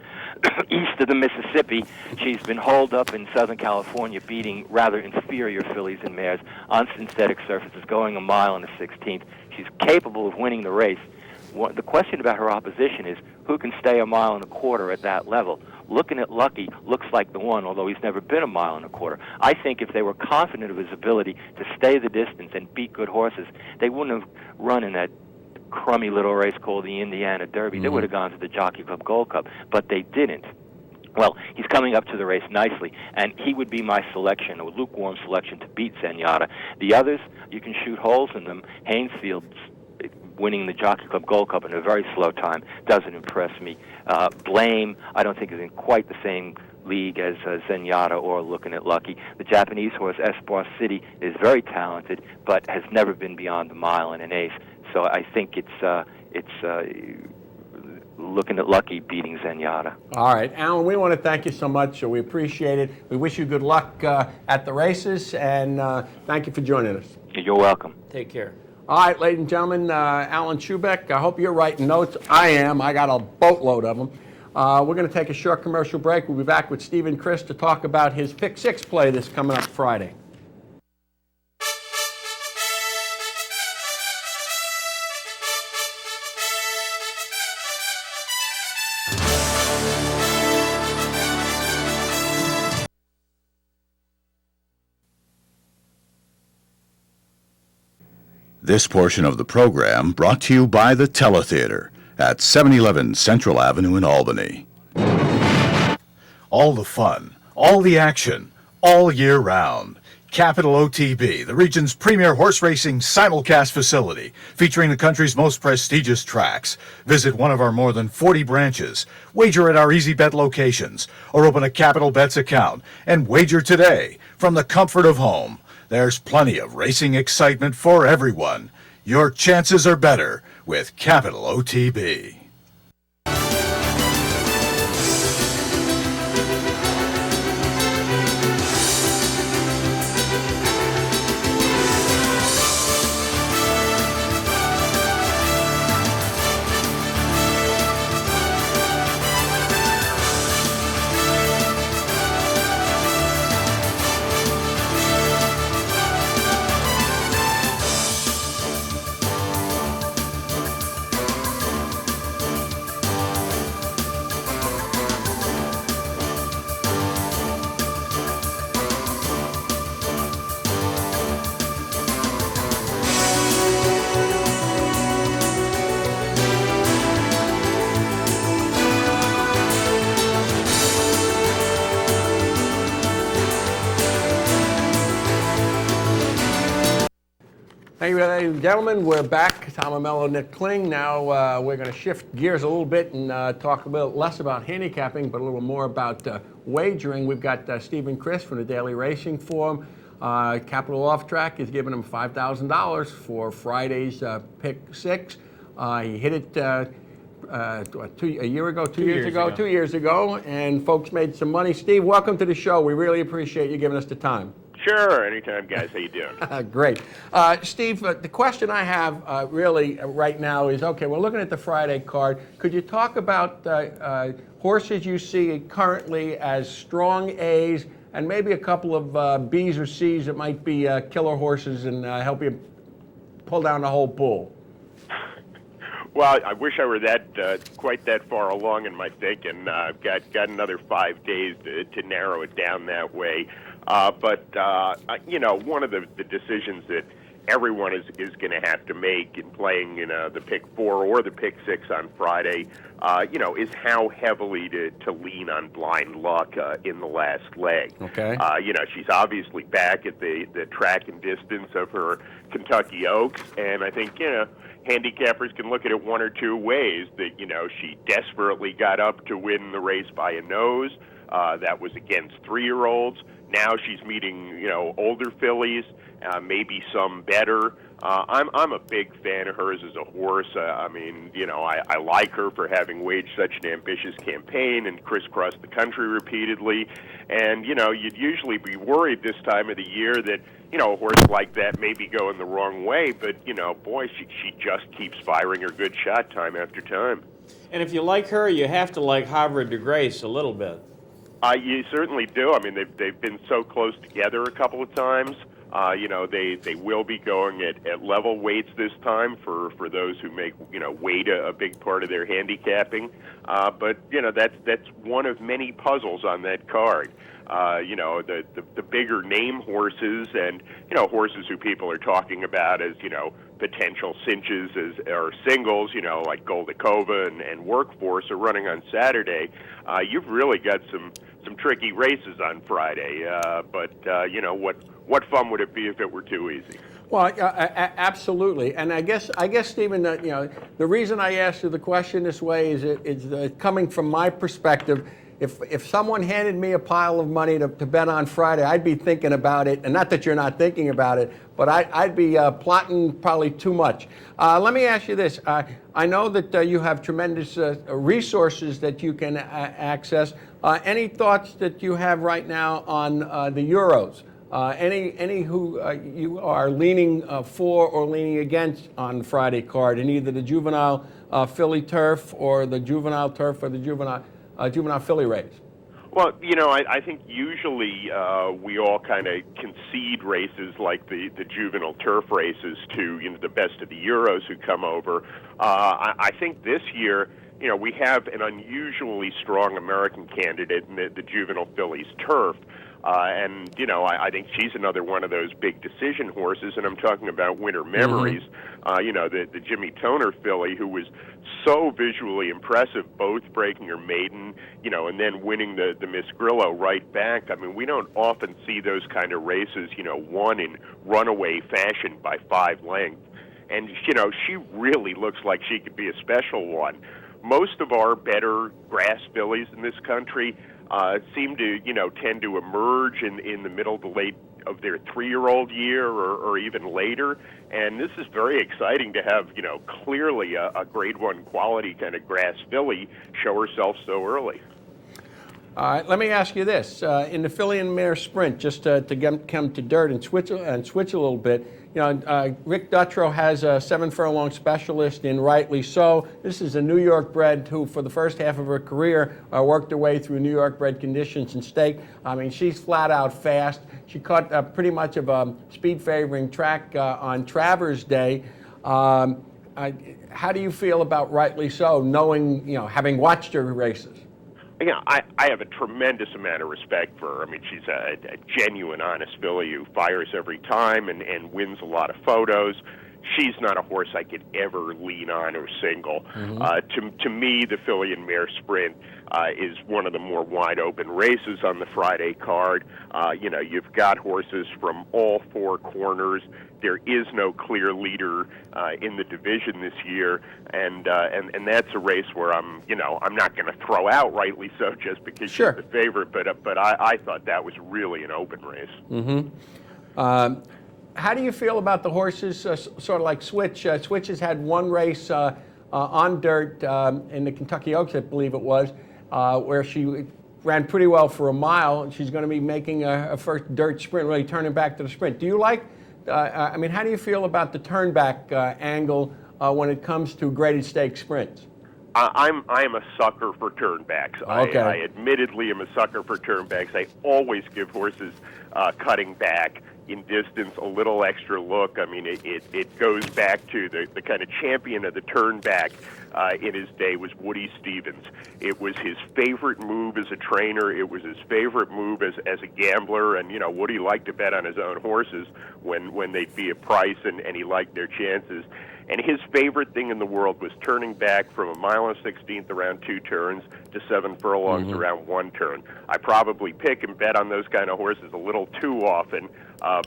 east of the Mississippi. She's been holed up in Southern California, beating rather inferior fillies and mares on synthetic surfaces, going 1 mile and a 16th. She's capable of winning the race. The question about her opposition is who can stay 1.25 miles at that level. Looking at Lucky looks like the one, although he's never been 1.25 miles. I think if they were confident of his ability to stay the distance and beat good horses, they wouldn't have run in that crummy little race called the Indiana Derby. They would have gone to the Jockey Club Gold Cup, but they didn't. Well, he's coming up to the race nicely, and he would be my selection, a lukewarm selection to beat Zenyatta. The others, you can shoot holes in them. Hainsfield's winning the Jockey Club Gold Cup in a very slow time doesn't impress me. Blame, I don't think, is in quite the same league as Zenyatta or Looking at Lucky. The Japanese horse Espoir City is very talented, but has never been beyond 1 mile and an 1/8. So I think it's Looking at Lucky beating Zenyatta. All right, Alan, we want to thank you so much. We appreciate it. We wish you good luck at the races, and thank you for joining us. You're welcome. Take care. All right, ladies and gentlemen, Alan Schubeck, I hope you're writing notes. I am. I got a boatload of them. We're going to take a short commercial break. We'll be back with Stephen Chris to talk about his Pick 6 play that's coming up Friday. This portion of the program brought to you by the Teletheater, at 711 Central Avenue in Albany. All the fun, all the action, all year round. Capital OTB, the region's premier horse racing simulcast facility, featuring the country's most prestigious tracks. Visit one of our more than 40 branches, wager at our Easy Bet locations, or open a Capital Bets account and wager today from the comfort of home. There's plenty of racing excitement for everyone. Your chances are better with Capital OTB. Hey, ladies and gentlemen, we're back. Tom Amello, Nick Kling. Now we're going to shift gears a little bit and talk a little less about handicapping, but a little more about wagering. We've got Stephen Chris from the Daily Racing Form. Capital Off Track is giving him $5,000 for Friday's Pick 6. He hit it a year ago, 2 years ago, 2 years ago, and folks made some money. Steve, welcome to the show. We really appreciate you giving us the time. Sure, anytime, guys. How you doing? Great. Steve, the question I have really right now is, okay, we're looking at the Friday card. Could you talk about horses you see currently as strong A's and maybe a couple of B's or C's that might be killer horses and help you pull down the whole pool? Well, I wish I were quite that far along in my thinking. I've got another 5 days to narrow it down that way. But one of the decisions that everyone is going to have to make in playing the Pick 4 or the Pick 6 on Friday, is how heavily to lean on blind luck in the last leg. Okay. She's obviously back at the track and distance of her Kentucky Oaks, and I think, handicappers can look at it one or two ways. That, she desperately got up to win the race by a nose. That was against 3-year-olds. Now she's meeting, older fillies, maybe some better. I'm a big fan of hers as a horse. I like her for having waged such an ambitious campaign and crisscrossed the country repeatedly. And, you'd usually be worried this time of the year that, a horse like that may be going the wrong way. But, boy, she just keeps firing her good shot time after time. And if you like her, you have to like Havre de Grace a little bit. You certainly do. I mean, they've been so close together a couple of times. They will be going at level weights this time for those who make weight a big part of their handicapping. But that's one of many puzzles on that card. The bigger name horses and horses who people are talking about as potential cinches or singles, like Goldakova and Workforce are running on Saturday. You've really got some tricky races on Friday, but what fun would it be if it were too easy? Well, absolutely, and I guess Stephen, the reason I asked you the question this way is coming from my perspective. If someone handed me a pile of money to bet on Friday, I'd be thinking about it, and not that you're not thinking about it, but I'd be plotting probably too much. Let me ask you this. I know that you have tremendous resources that you can access. Any thoughts that you have right now on the Euros? Any who you are leaning for or leaning against on Friday card in either the juvenile filly turf or the juvenile turf or the juvenile filly race? Well, I think usually we all kind of concede races like the juvenile turf races to the best of the Euros who come over. I think this year, we have an unusually strong American candidate in the juvenile fillies turf. And, you know, I think she's another one of those big decision horses, and I'm talking about Winter Memories. You know, the Jimmy Toner filly, who was so visually impressive, both breaking her maiden, you know, and then winning the Miss Grillo right back. I mean, we don't often see those kind of races, you know, won in runaway fashion by 5 lengths. And, you know, she really looks like she could be a special one. Most of our better grass fillies in this country seem to, you know, tend to emerge in the middle to late of their 3-year-old year or even later. And this is very exciting to have, you know, clearly a grade 1 quality kind of grass filly show herself so early. All right, let me ask you this. In the filly and mare sprint, just to come to dirt and switch a little bit, you know, Rick Dutrow has a 7-furlong specialist in Rightly So. This is a New York bred who, for the first half of her career, worked her way through New York bred conditions and stake. I mean, she's flat out fast. She caught pretty much of a speed favoring track on Travers Day. How do you feel about Rightly So, knowing, you know, having watched her races? Yeah, I have a tremendous amount of respect for her. I mean, she's a genuine, honest filly who fires every time and wins a lot of photos. She's not a horse I could ever lean on or single. To me, the filly and mare sprint is one of the more wide open races on the Friday card. You know, you've got horses from all 4 corners. There is no clear leader in the division this year, and that's a race where I'm not going to throw out Rightly So just because she's the favorite, but I thought that was really an open race. How do you feel about the horses, sort of like Switch? Switch has had one race on dirt in the Kentucky Oaks, I believe it was, where she ran pretty well for a mile, and she's going to be making a first dirt sprint, really turning back to the sprint. Do you like, I mean, how do you feel about the turn back angle when it comes to graded stake sprints? I am a sucker for turnbacks. Okay. I admittedly am a sucker for turnbacks. I always give horses cutting back in distance a little extra look. I mean, it goes back to the kind of champion of the turnback in his day was Woody Stevens. It was his favorite move as a trainer. It was his favorite move as a gambler. And, you know, Woody liked to bet on his own horses when they'd be a price, and he liked their chances. And his favorite thing in the world was turning back from 1 1/16 around 2 turns to 7 furlongs around 1 turn. I probably pick and bet on those kind of horses a little too often,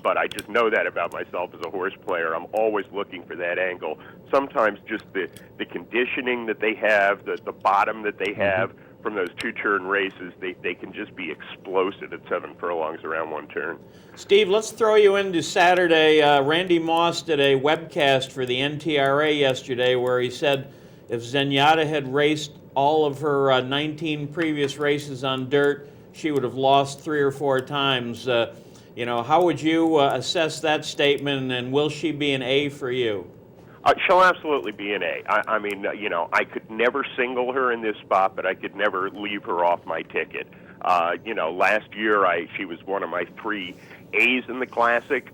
but I just know that about myself as a horse player. I'm always looking for that angle. Sometimes just the conditioning that they have, the bottom that they have from those 2-turn races, they can just be explosive at 7 furlongs around 1 turn. Steve, let's throw you into Saturday. Randy Moss did a webcast for the NTRA yesterday where he said if Zenyatta had raced all of her 19 previous races on dirt, she would have lost 3 or 4 times. You know, how would you assess that statement, and will she be an A for you? She'll absolutely be an A. I mean, you know, I could never single her in this spot, but I could never leave her off my ticket. You know, last year she was one of my 3 A's in the Classic.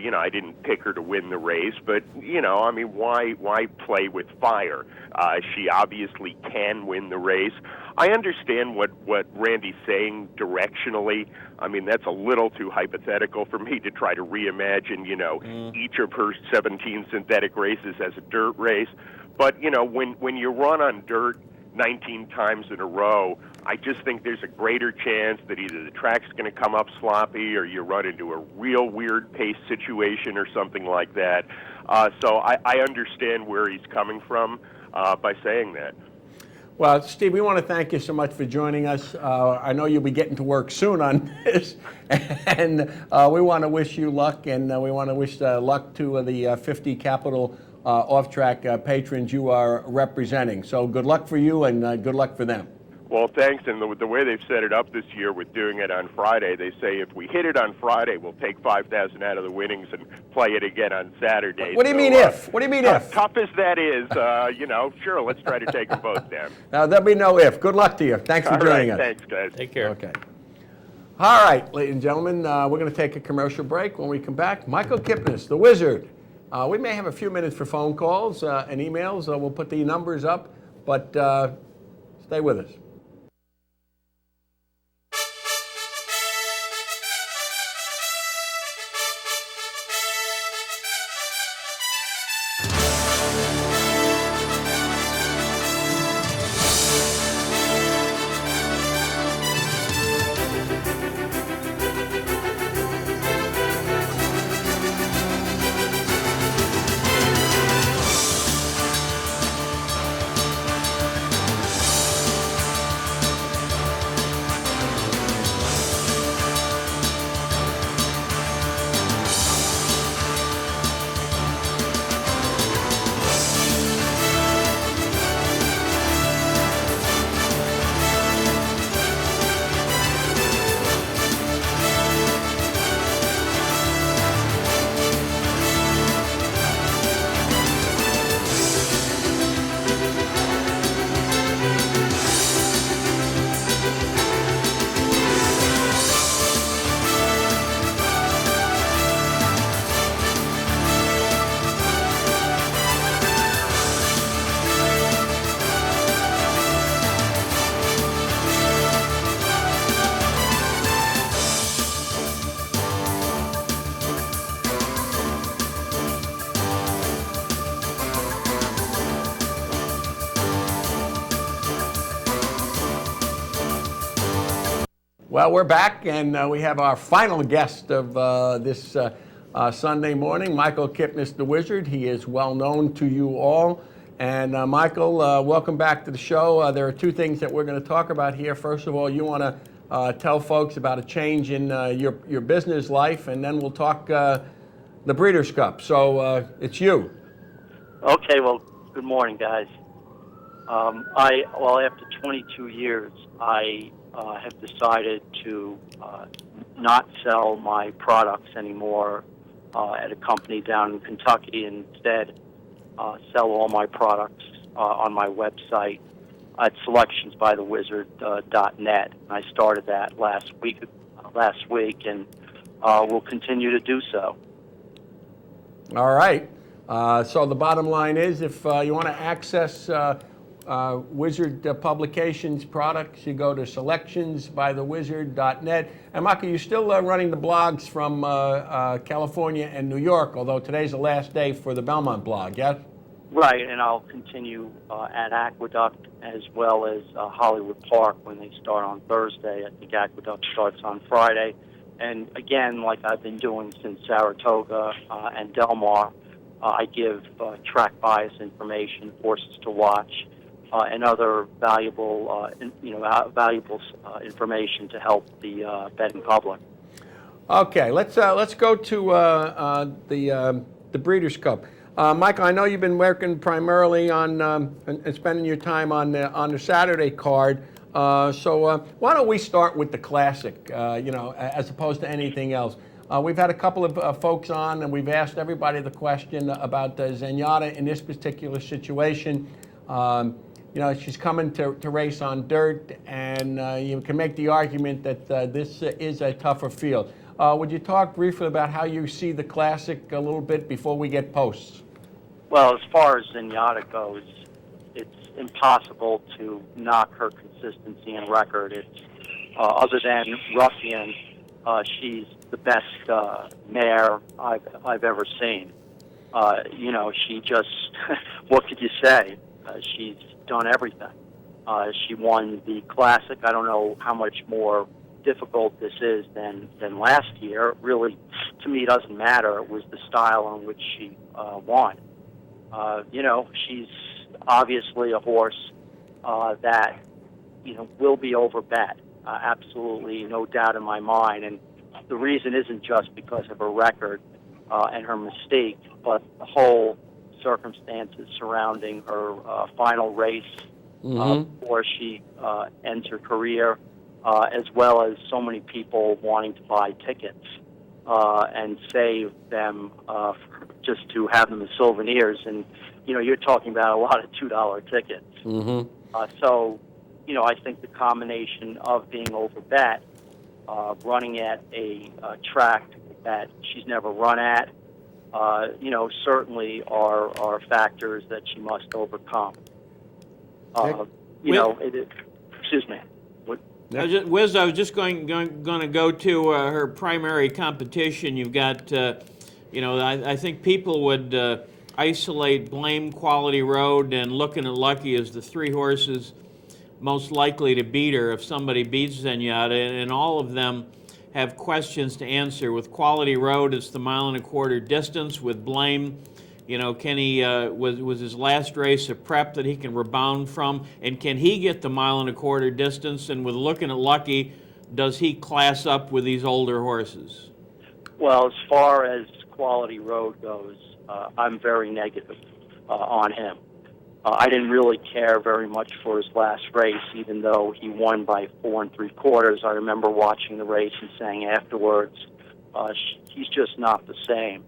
You know, I didn't pick her to win the race, but, you know, I mean, why play with fire? She obviously can win the race. I understand what Randy's saying directionally. I mean, that's a little too hypothetical for me to try to reimagine, you know, each of her 17 synthetic races as a dirt race. But, you know, when you run on dirt 19 times in a row, I just think there's a greater chance that either the track's going to come up sloppy or you run into a real weird pace situation or something like that. So I understand where he's coming from by saying that. Well, Steve, we want to thank you so much for joining us. I know you'll be getting to work soon on this, and we want to wish you luck, and we want to wish luck to the 50 Capital off-track patrons you are representing. So good luck for you, and good luck for them. Well, thanks. And the way they've set it up this year with doing it on Friday, they say if we hit it on Friday, we'll take 5,000 out of the winnings and play it again on Saturday. What do you mean if? What do you mean if? Tough as that is, you know, sure, let's try to take them both down. Now, there'll be no if. Good luck to you. Thanks for joining us. Thanks, guys. Take care. Okay. All right, ladies and gentlemen, we're going to take a commercial break. When we come back, Michael Kipnis, the Wizard. We may have a few minutes for phone calls and emails. We'll put the numbers up, but stay with us. Well, we're back, and we have our final guest of this Sunday morning, Michael Kipnis, the Wizard. He is well known to you all. And Michael, welcome back to the show. There are two things that we're going to talk about here. First of all, you want to tell folks about a change in your business life, and then we'll talk the Breeders' Cup. So it's you. Okay, well, good morning, guys. After 22 years, I have decided to not sell my products anymore at a company down in Kentucky, and instead sell all my products on my website at selectionsbythewizard.net. I started that last week, and will continue to do so. All right. So the bottom line is, if you want to access Wizard Publications products, you go to selectionsbythewizard.net. And Michael, you're still running the blogs from California and New York, although today's the last day for the Belmont blog, yes? Right, and I'll continue at Aqueduct as well as Hollywood Park when they start on Thursday. I think Aqueduct starts on Friday. And again, like I've been doing since Saratoga and Del Mar, I give track bias information, horses to watch, and other valuable, information to help the betting public. Okay, let's go to the Breeders' Cup. Michael, I know you've been working primarily on and spending your time on the Saturday card. So why don't we start with the Classic, as opposed to anything else? We've had a couple of folks on, and we've asked everybody the question about Zenyatta in this particular situation. She's coming to race on dirt, and you can make the argument that this is a tougher field. Would you talk briefly about how you see the Classic a little bit before we get posts? Well, as far as Zenyatta goes, it's impossible to knock her consistency and record. It's other than Ruffian, she's the best mare I've ever seen. She just what could you say? She's done everything. She won the Classic. I don't know how much more difficult this is than last year. It really, to me, doesn't matter. It was the style on which she won. She's obviously a horse that will be overbet. Absolutely, no doubt in my mind. And the reason isn't just because of her record and her mystique, but the whole circumstances surrounding her final race before she ends her career, as well as so many people wanting to buy tickets and save them just to have them as souvenirs. And, you're talking about a lot of $2 tickets. So, I think the combination of being overbet, running at a track that she's never run at, certainly are factors that she must overcome. Excuse me. Wiz, I was just going to go to her primary competition. You've got, I think people would isolate Blame, Quality Road, and Looking at Lucky as the three horses most likely to beat her if somebody beats Zenyatta, and all of them have questions to answer. With Quality Road, it's the 1.25 mile distance. With Blame, can he was his last race a prep that he can rebound from, and can he get the 1.25 mile distance? And with Looking at Lucky, does he class up with these older horses? Well, as far as Quality Road goes, I'm very negative on him. I didn't really care very much for his last race, even though he won by 4 3/4. I remember watching the race and saying afterwards, he's just not the same.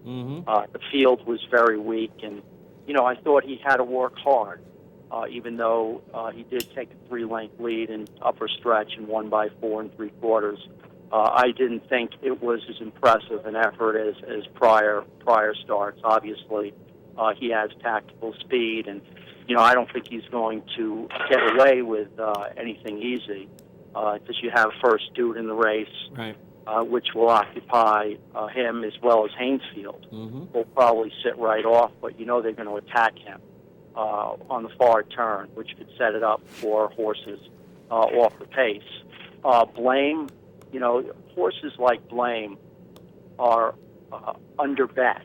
The field was very weak, and, I thought he had to work hard, even though he did take a 3-length lead in upper stretch and won by 4 3/4. I didn't think it was as impressive an effort as prior starts. Obviously, he has tactical speed, and I don't think he's going to get away with anything easy, because you have First Dude in the race, right, which will occupy him as well as Hainsfield. Will probably sit right off, but they're going to attack him on the far turn, which could set it up for horses off the pace. Blame, You know, horses like Blame are under bet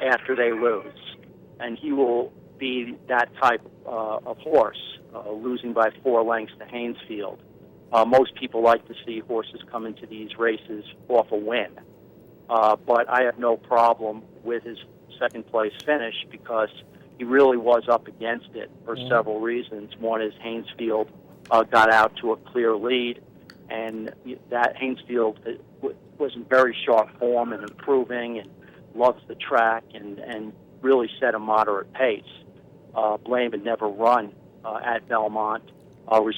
after they lose, and he will be that type of horse, losing by 4 lengths to Haynesfield. Most people like to see horses come into these races off a win, but I have no problem with his second place finish because he really was up against it for several reasons. One is Haynesfield got out to a clear lead, and that Haynesfield was in very sharp form and improving and loves the track and really set a moderate pace. Blame had never run at Belmont, was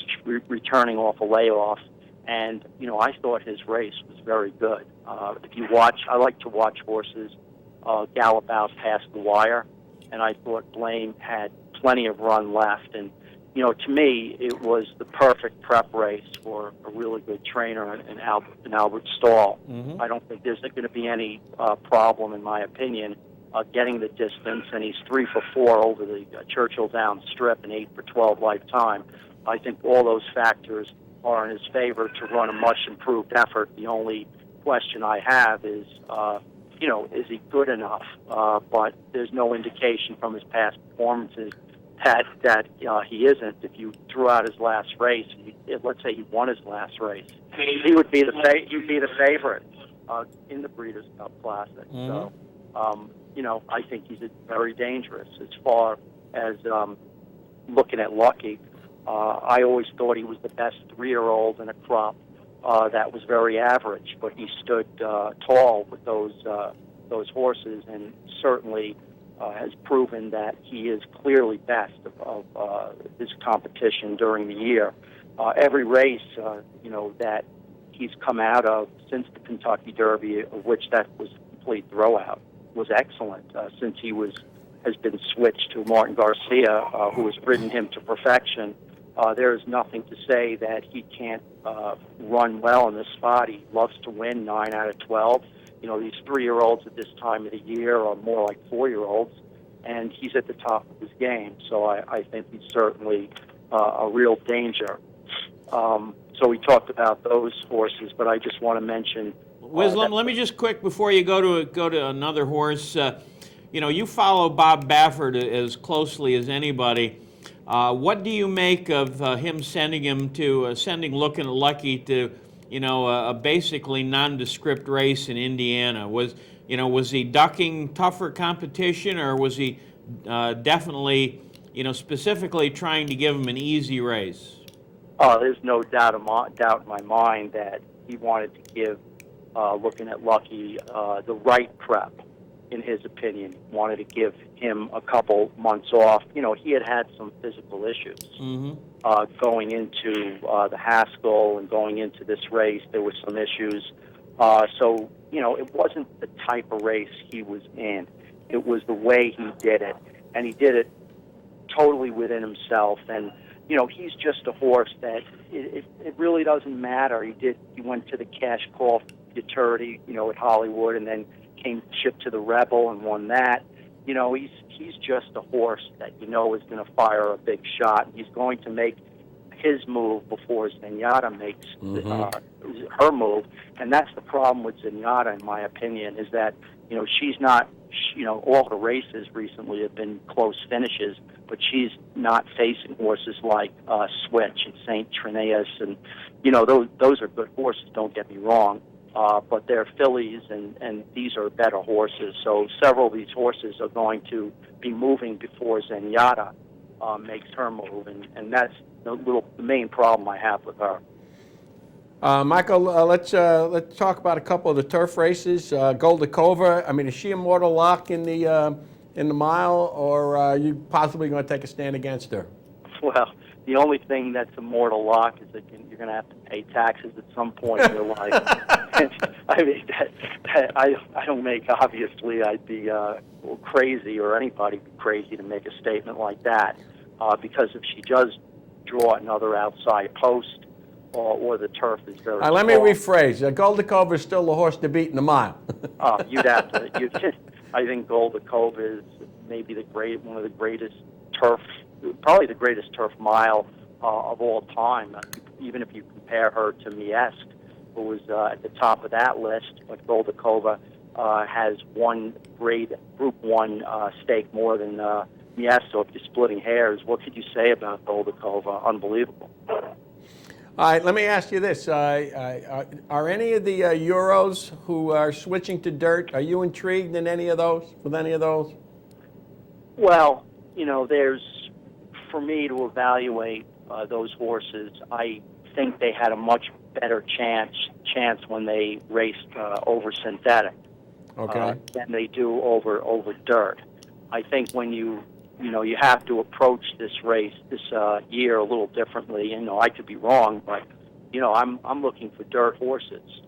returning off a layoff, and I thought his race was very good. If you watch, I like to watch horses gallop out past the wire, and I thought Blame had plenty of run left, and to me, it was the perfect prep race for a really good trainer in Albert Stahl. I don't think there's going to be any problem, in my opinion, getting the distance, and he's 3 for 4 over the Churchill Downs Strip and 8 for 12 lifetime. I think all those factors are in his favor to run a much improved effort. The only question I have is, is he good enough? But there's no indication from his past performances that he isn't. If you threw out his last race, let's say he won his last race, he would be the favorite in the Breeders' Cup Classic. So, I think he's very dangerous. As far as looking at Lucky, I always thought he was the best 3-year-old in a crop that was very average, but he stood tall with those horses, and certainly has proven that he is clearly best of his competition during the year. Every race, that he's come out of since the Kentucky Derby, of which that was a complete throwout, was excellent. Since he has been switched to Martin Garcia, who has ridden him to perfection, there is nothing to say that he can't run well in this spot. He loves to win 9 out of 12. These 3-year-olds at this time of the year are more like 4-year-olds, and he's at the top of his game. So I think he's certainly a real danger. So we talked about those horses, but I just want to mention... Wislam, let me just quick, before you go to another horse, you follow Bob Baffert as closely as anybody. What do you make of him sending Looking at Lucky to, a basically nondescript race in Indiana? Was he ducking tougher competition, or was he definitely, specifically trying to give him an easy race? There's no doubt in my mind that he wanted to give Looking at Lucky the right prep. In his opinion, wanted to give him a couple months off. He had some physical issues going into the Haskell and going into this race. There were some issues. So, it wasn't the type of race he was in. It was the way he did it. And he did it totally within himself. And, he's just a horse that it really doesn't matter. He went to the Cash Call Futurity, at Hollywood, and then came shipped to the Rebel and won that. He's just a horse that is going to fire a big shot. He's going to make his move before Zenyatta makes her move, and that's the problem with Zenyatta, in my opinion, is that she's not. All the races recently have been close finishes, but she's not facing horses like Switch and St. Trineus, and those are good horses. Don't get me wrong. But they're fillies, and these are better horses. So several of these horses are going to be moving before Zenyatta makes her move, and that's the main problem I have with her. Michael, let's talk about a couple of the turf races. Goldakova, is she a mortal lock in the mile, or are you possibly going to take a stand against her? Well, the only thing that's a mortal lock is that you're going to have to pay taxes at some point in your life. I don't make, obviously, I'd be crazy, or anybody be crazy to make a statement like that, because if she does draw another outside post, or the turf is very let me rephrase. Goldakova is still the horse to beat in the mile. You'd have to. I think Goldakova is maybe one of the greatest turf, probably the greatest turf mile of all time. Even if you compare her to Miesque, who was at the top of that list, but Goldakova has one grade Group 1 stake more than Miesto. If you're splitting hairs, what could you say about Goldakova? Unbelievable. All right, let me ask you this. Are any of the Euros who are switching to dirt, are you intrigued in any of those, with any of those? Well, for me to evaluate those horses, I think they had a much better chance when they raced over synthetic than they do over dirt. I think when you have to approach this race this year a little differently. I could be wrong, but I'm looking for dirt horses.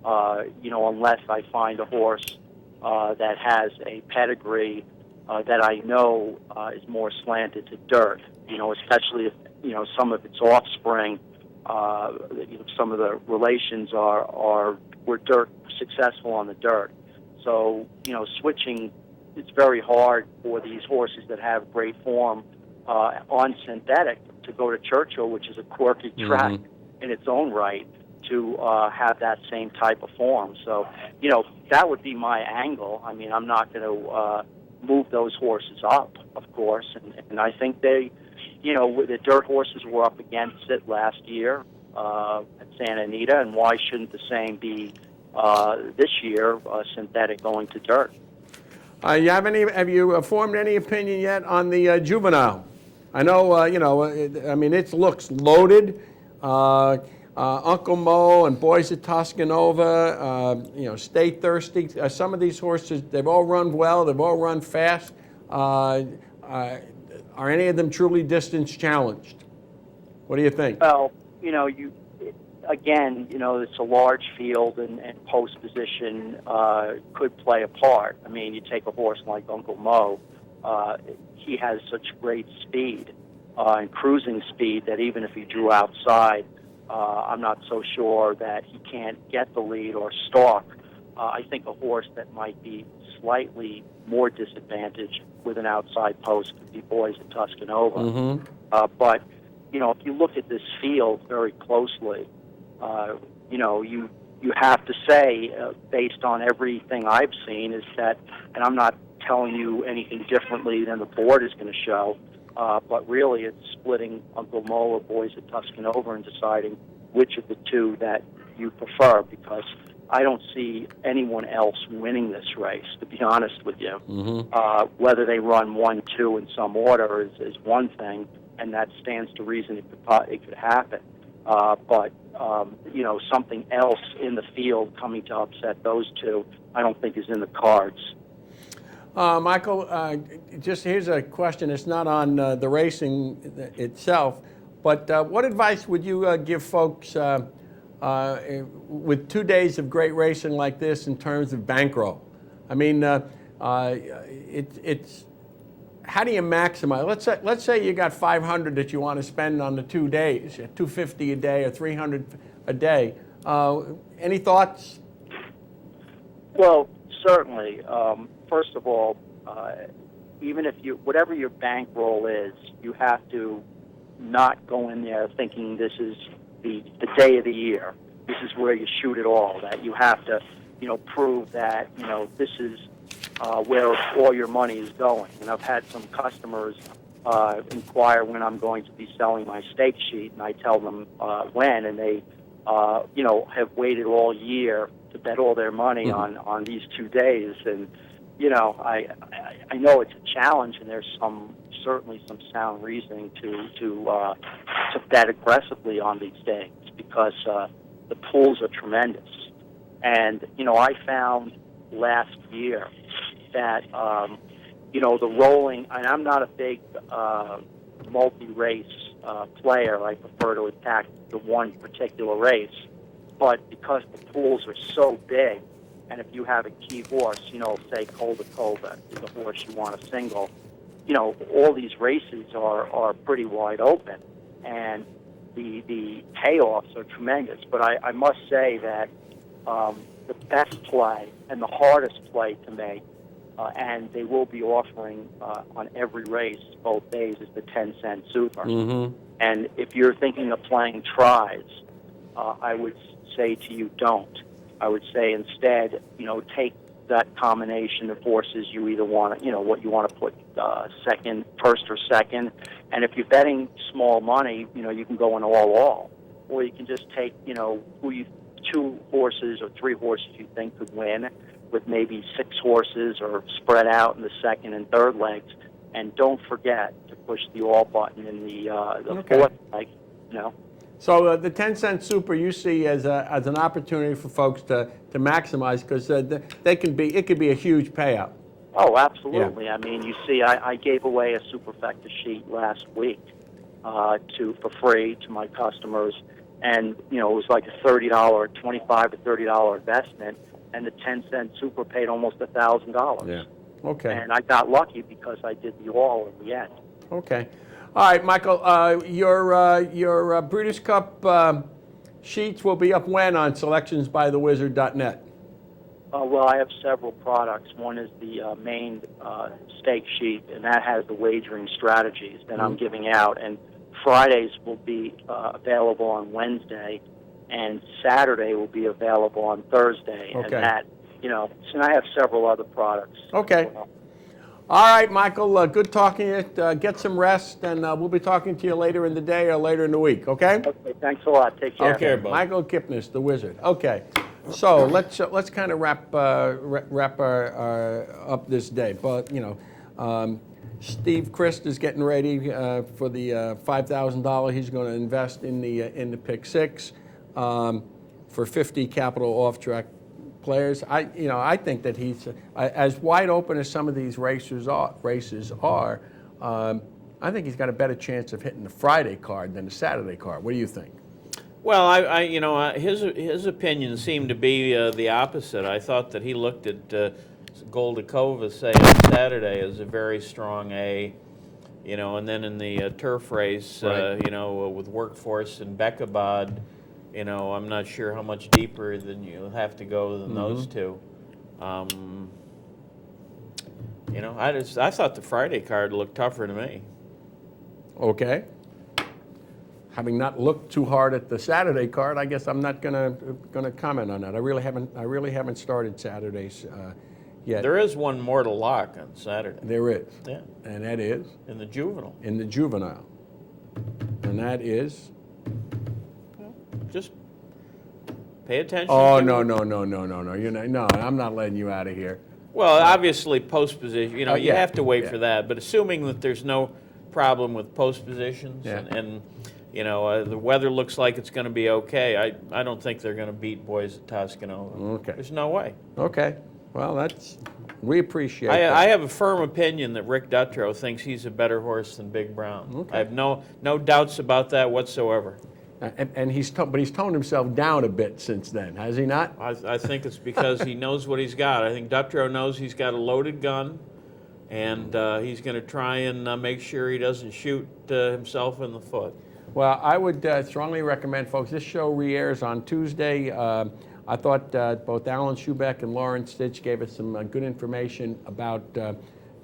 Unless I find a horse that has a pedigree that I know is more slanted to dirt. Especially if some of its offspring, some of the relations were dirt successful on the dirt. So switching. It's very hard for these horses that have great form on synthetic to go to Churchill, which is a quirky track in its own right, to have that same type of form. So, that would be my angle. I mean, I'm not going to move those horses up, of course, and I think they, the dirt horses were up against it last year at Santa Anita, and why shouldn't the same be this year, synthetic going to dirt? Have you formed any opinion yet on the juvenile? I know, it looks loaded. Uncle Mo and Boys at Toscanova, Stay Thirsty. Some of these horses, they've all run well. They've all run fast. Are any of them truly distance challenged? What do you think? Well, it's a large field, and post position could play a part. I mean, you take a horse like Uncle Mo, he has such great speed and cruising speed that even if he drew outside, I'm not so sure that he can't get the lead or stalk. I think a horse that might be slightly more disadvantaged with an outside post could be Boys at Toscanova. But, if you look at this field very closely, you have to say, based on everything I've seen, is that, and I'm not telling you anything differently than the board is going to show, but really it's splitting Uncle Mo or Boys at Toscanova and deciding which of the two that you prefer, because I don't see anyone else winning this race, to be honest with you. Whether they run 1, 2 in some order is one thing, and that stands to reason it could happen. But something else in the field coming to upset those two, I don't think is in the cards. Michael, just here's a question. It's not on the racing itself, but what advice would you give folks with 2 days of great racing like this in terms of bankroll? I mean, it's how do you maximize? Let's say you got $500 that you want to spend on the 2 days, $250 a day or $300 a day. Any thoughts? Well, certainly. First of all, even if whatever your bankroll is, you have to not go in there thinking this is the day of the year. This is where you shoot it all. That you have to, prove that this is where all your money is going. And I've had some customers inquire when I'm going to be selling my stake sheet, and I tell them when, and they, have waited all year to bet all their money on these 2 days. And I know it's a challenge, and there's certainly some sound reasoning to bet aggressively on these days, because the pools are tremendous. And I found last year that the rolling, and I'm not a big multi-race player. I prefer to attack the one particular race, but because the pools are so big, and if you have a key horse, say Goldakova is a horse you want to single, all these races are pretty wide open, and the payoffs are tremendous. But I must say that the best play and the hardest play to make, and they will be offering on every race both days, is the 10-cent super. And if you're thinking of playing tries, I would say to you, don't. I would say instead, take that combination of horses you either want, what you want to put second, first or second. And if you're betting small money, you can go in all. Or you can just take, two horses or three horses you think could win with maybe 6 horses or spread out in the second and third legs. And don't forget to push the all button in the fourth leg, So the 10-cent super you see as an opportunity for folks to maximize, because it could be a huge payout. Oh, absolutely. Yeah. I mean, you see, I gave away a superfecta sheet last week for free to my customers, and it was like a $25 to $30 investment, and the 10-cent super paid almost $1,000. Yeah. Okay. And I got lucky because I did the all in the end. Okay. All right, Michael. Your Breeders' Cup sheets will be up when on selectionsbythewizard.net? Well, I have several products. One is the main stake sheet, and that has the wagering strategies that I'm giving out. And Fridays will be available on Wednesday, and Saturday will be available on Thursday. Okay. And that, and I have several other products. Okay. All right, Michael. Good talking to you. Get some rest, and we'll be talking to you later in the day or later in the week. Okay. Okay. Thanks a lot. Take care. Okay, Bob. Michael Kipnis, the Wizard. Okay. So let's kind of wrap up this day. But Steve Christ is getting ready for the $5,000 he's going to invest in the Pick Six for 50 capital off-track players. I think that he's as wide open as some of these races are. I think he's got a better chance of hitting the Friday card than the Saturday card. What do you think? Well, his opinion seemed to be the opposite. I thought that he looked at Goldakova, say, on Saturday as a very strong A, and then in the turf race, Right. With Workforce and Bekabad, I'm not sure how much deeper than you have to go than those two. I thought the Friday card looked tougher to me. Okay. Having not looked too hard at the Saturday card, I guess I'm not gonna comment on that. I really haven't started Saturdays yet. There is one Mortal Lock on Saturday. There is. Yeah, And that is in the juvenile. in the juvenile. And that is. Just pay attention. Oh to no. No, I'm not letting you out of here. Well, obviously post position. You Yeah, have to wait yeah. for that. But assuming that there's no problem with post positions Yeah. and the weather looks like it's going to be okay, I don't think they're going to beat Boys at Toscanova. Okay. There's no way. Okay. Well, we appreciate I that. have a firm opinion that Rick Dutrow thinks he's a better horse than Big Brown. Okay. I have no doubts about that whatsoever. And he's toned himself down a bit since then, has he not? I think it's because he knows what he's got. I think Dutrow knows he's got a loaded gun, and he's going to try and make sure he doesn't shoot himself in the foot. Well, I would strongly recommend, folks, this show re-airs on Tuesday. I thought both Alan Schubeck and Lauren Stitch gave us some good information about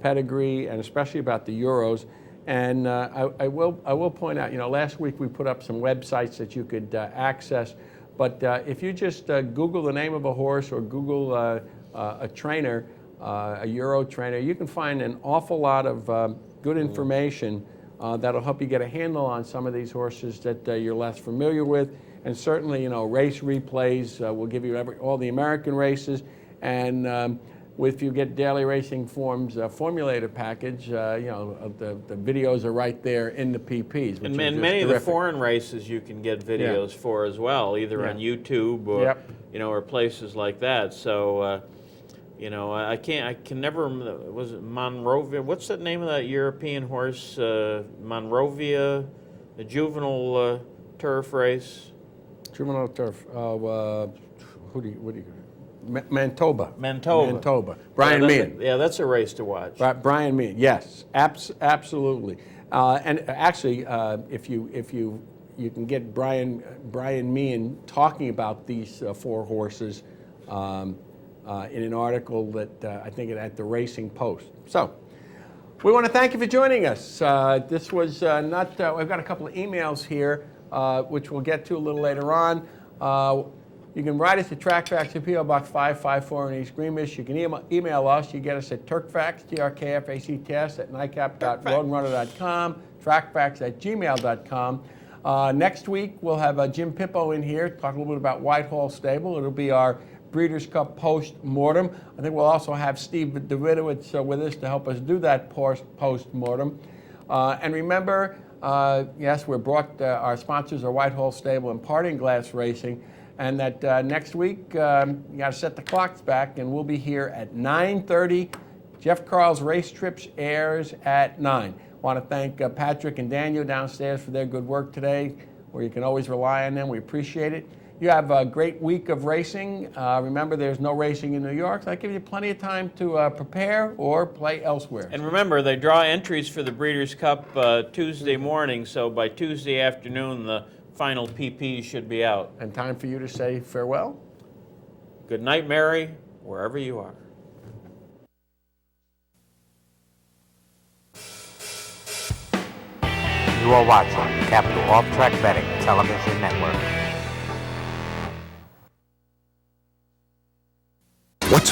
pedigree and especially about the Euros. And I will point out, last week we put up some websites that you could access. But if you just Google the name of a horse or Google a trainer, a Euro trainer, you can find an awful lot of good information that'll help you get a handle on some of these horses that you're less familiar with. And certainly, race replays will give you all the American races. And if you get Daily Racing Form's formulator package, the videos are right there in the PPs. Which And is just many of the terrific. foreign races you can get videos for as well, either on YouTube or Yep. or places like that. So I can never remember. Was it Monrovia? What's the name of that European horse? Monrovia, the juvenile turf race. Juvenile turf. Manitoba. Manitoba. Brian yeah, Meehan. Yeah, that's a race to watch. Brian Meehan. Yes, absolutely. And actually, if you can get Brian Meehan talking about these 4 horses in an article that I think at the Racing Post. So. We want to thank you for joining us. This was we've got a couple of emails here, which we'll get to a little later on. You can write us at TrackFacts at P.O. Box 554 in East Greenwich. You can email us. You get us at TurkFacts, TRKFACTS, at NICAP.roadrunner.com, TrackFacts@gmail.com. Next week, we'll have Jim Pippo in here, talk a little bit about Whitehall Stable. It'll be our Breeders' Cup post-mortem. I think we'll also have Steve Davidowitz with us to help us do that post-mortem. And remember, yes, we're brought, our sponsors are Whitehall Stable and Parting Glass Racing, and that next week, you got to set the clocks back, and we'll be here at 9:30. Jeff Carl's Race Trips airs at 9. I want to thank Patrick and Daniel downstairs for their good work today, where you can always rely on them. We appreciate it. You have a great week of racing. Remember, there's no racing in New York, so that gives you plenty of time to prepare or play elsewhere. And remember, they draw entries for the Breeders' Cup Tuesday morning, so by Tuesday afternoon, the final PPs should be out. And time for you to say farewell. Good night, Mary, wherever you are. You are watching Capital Off Track Betting Television Network. What's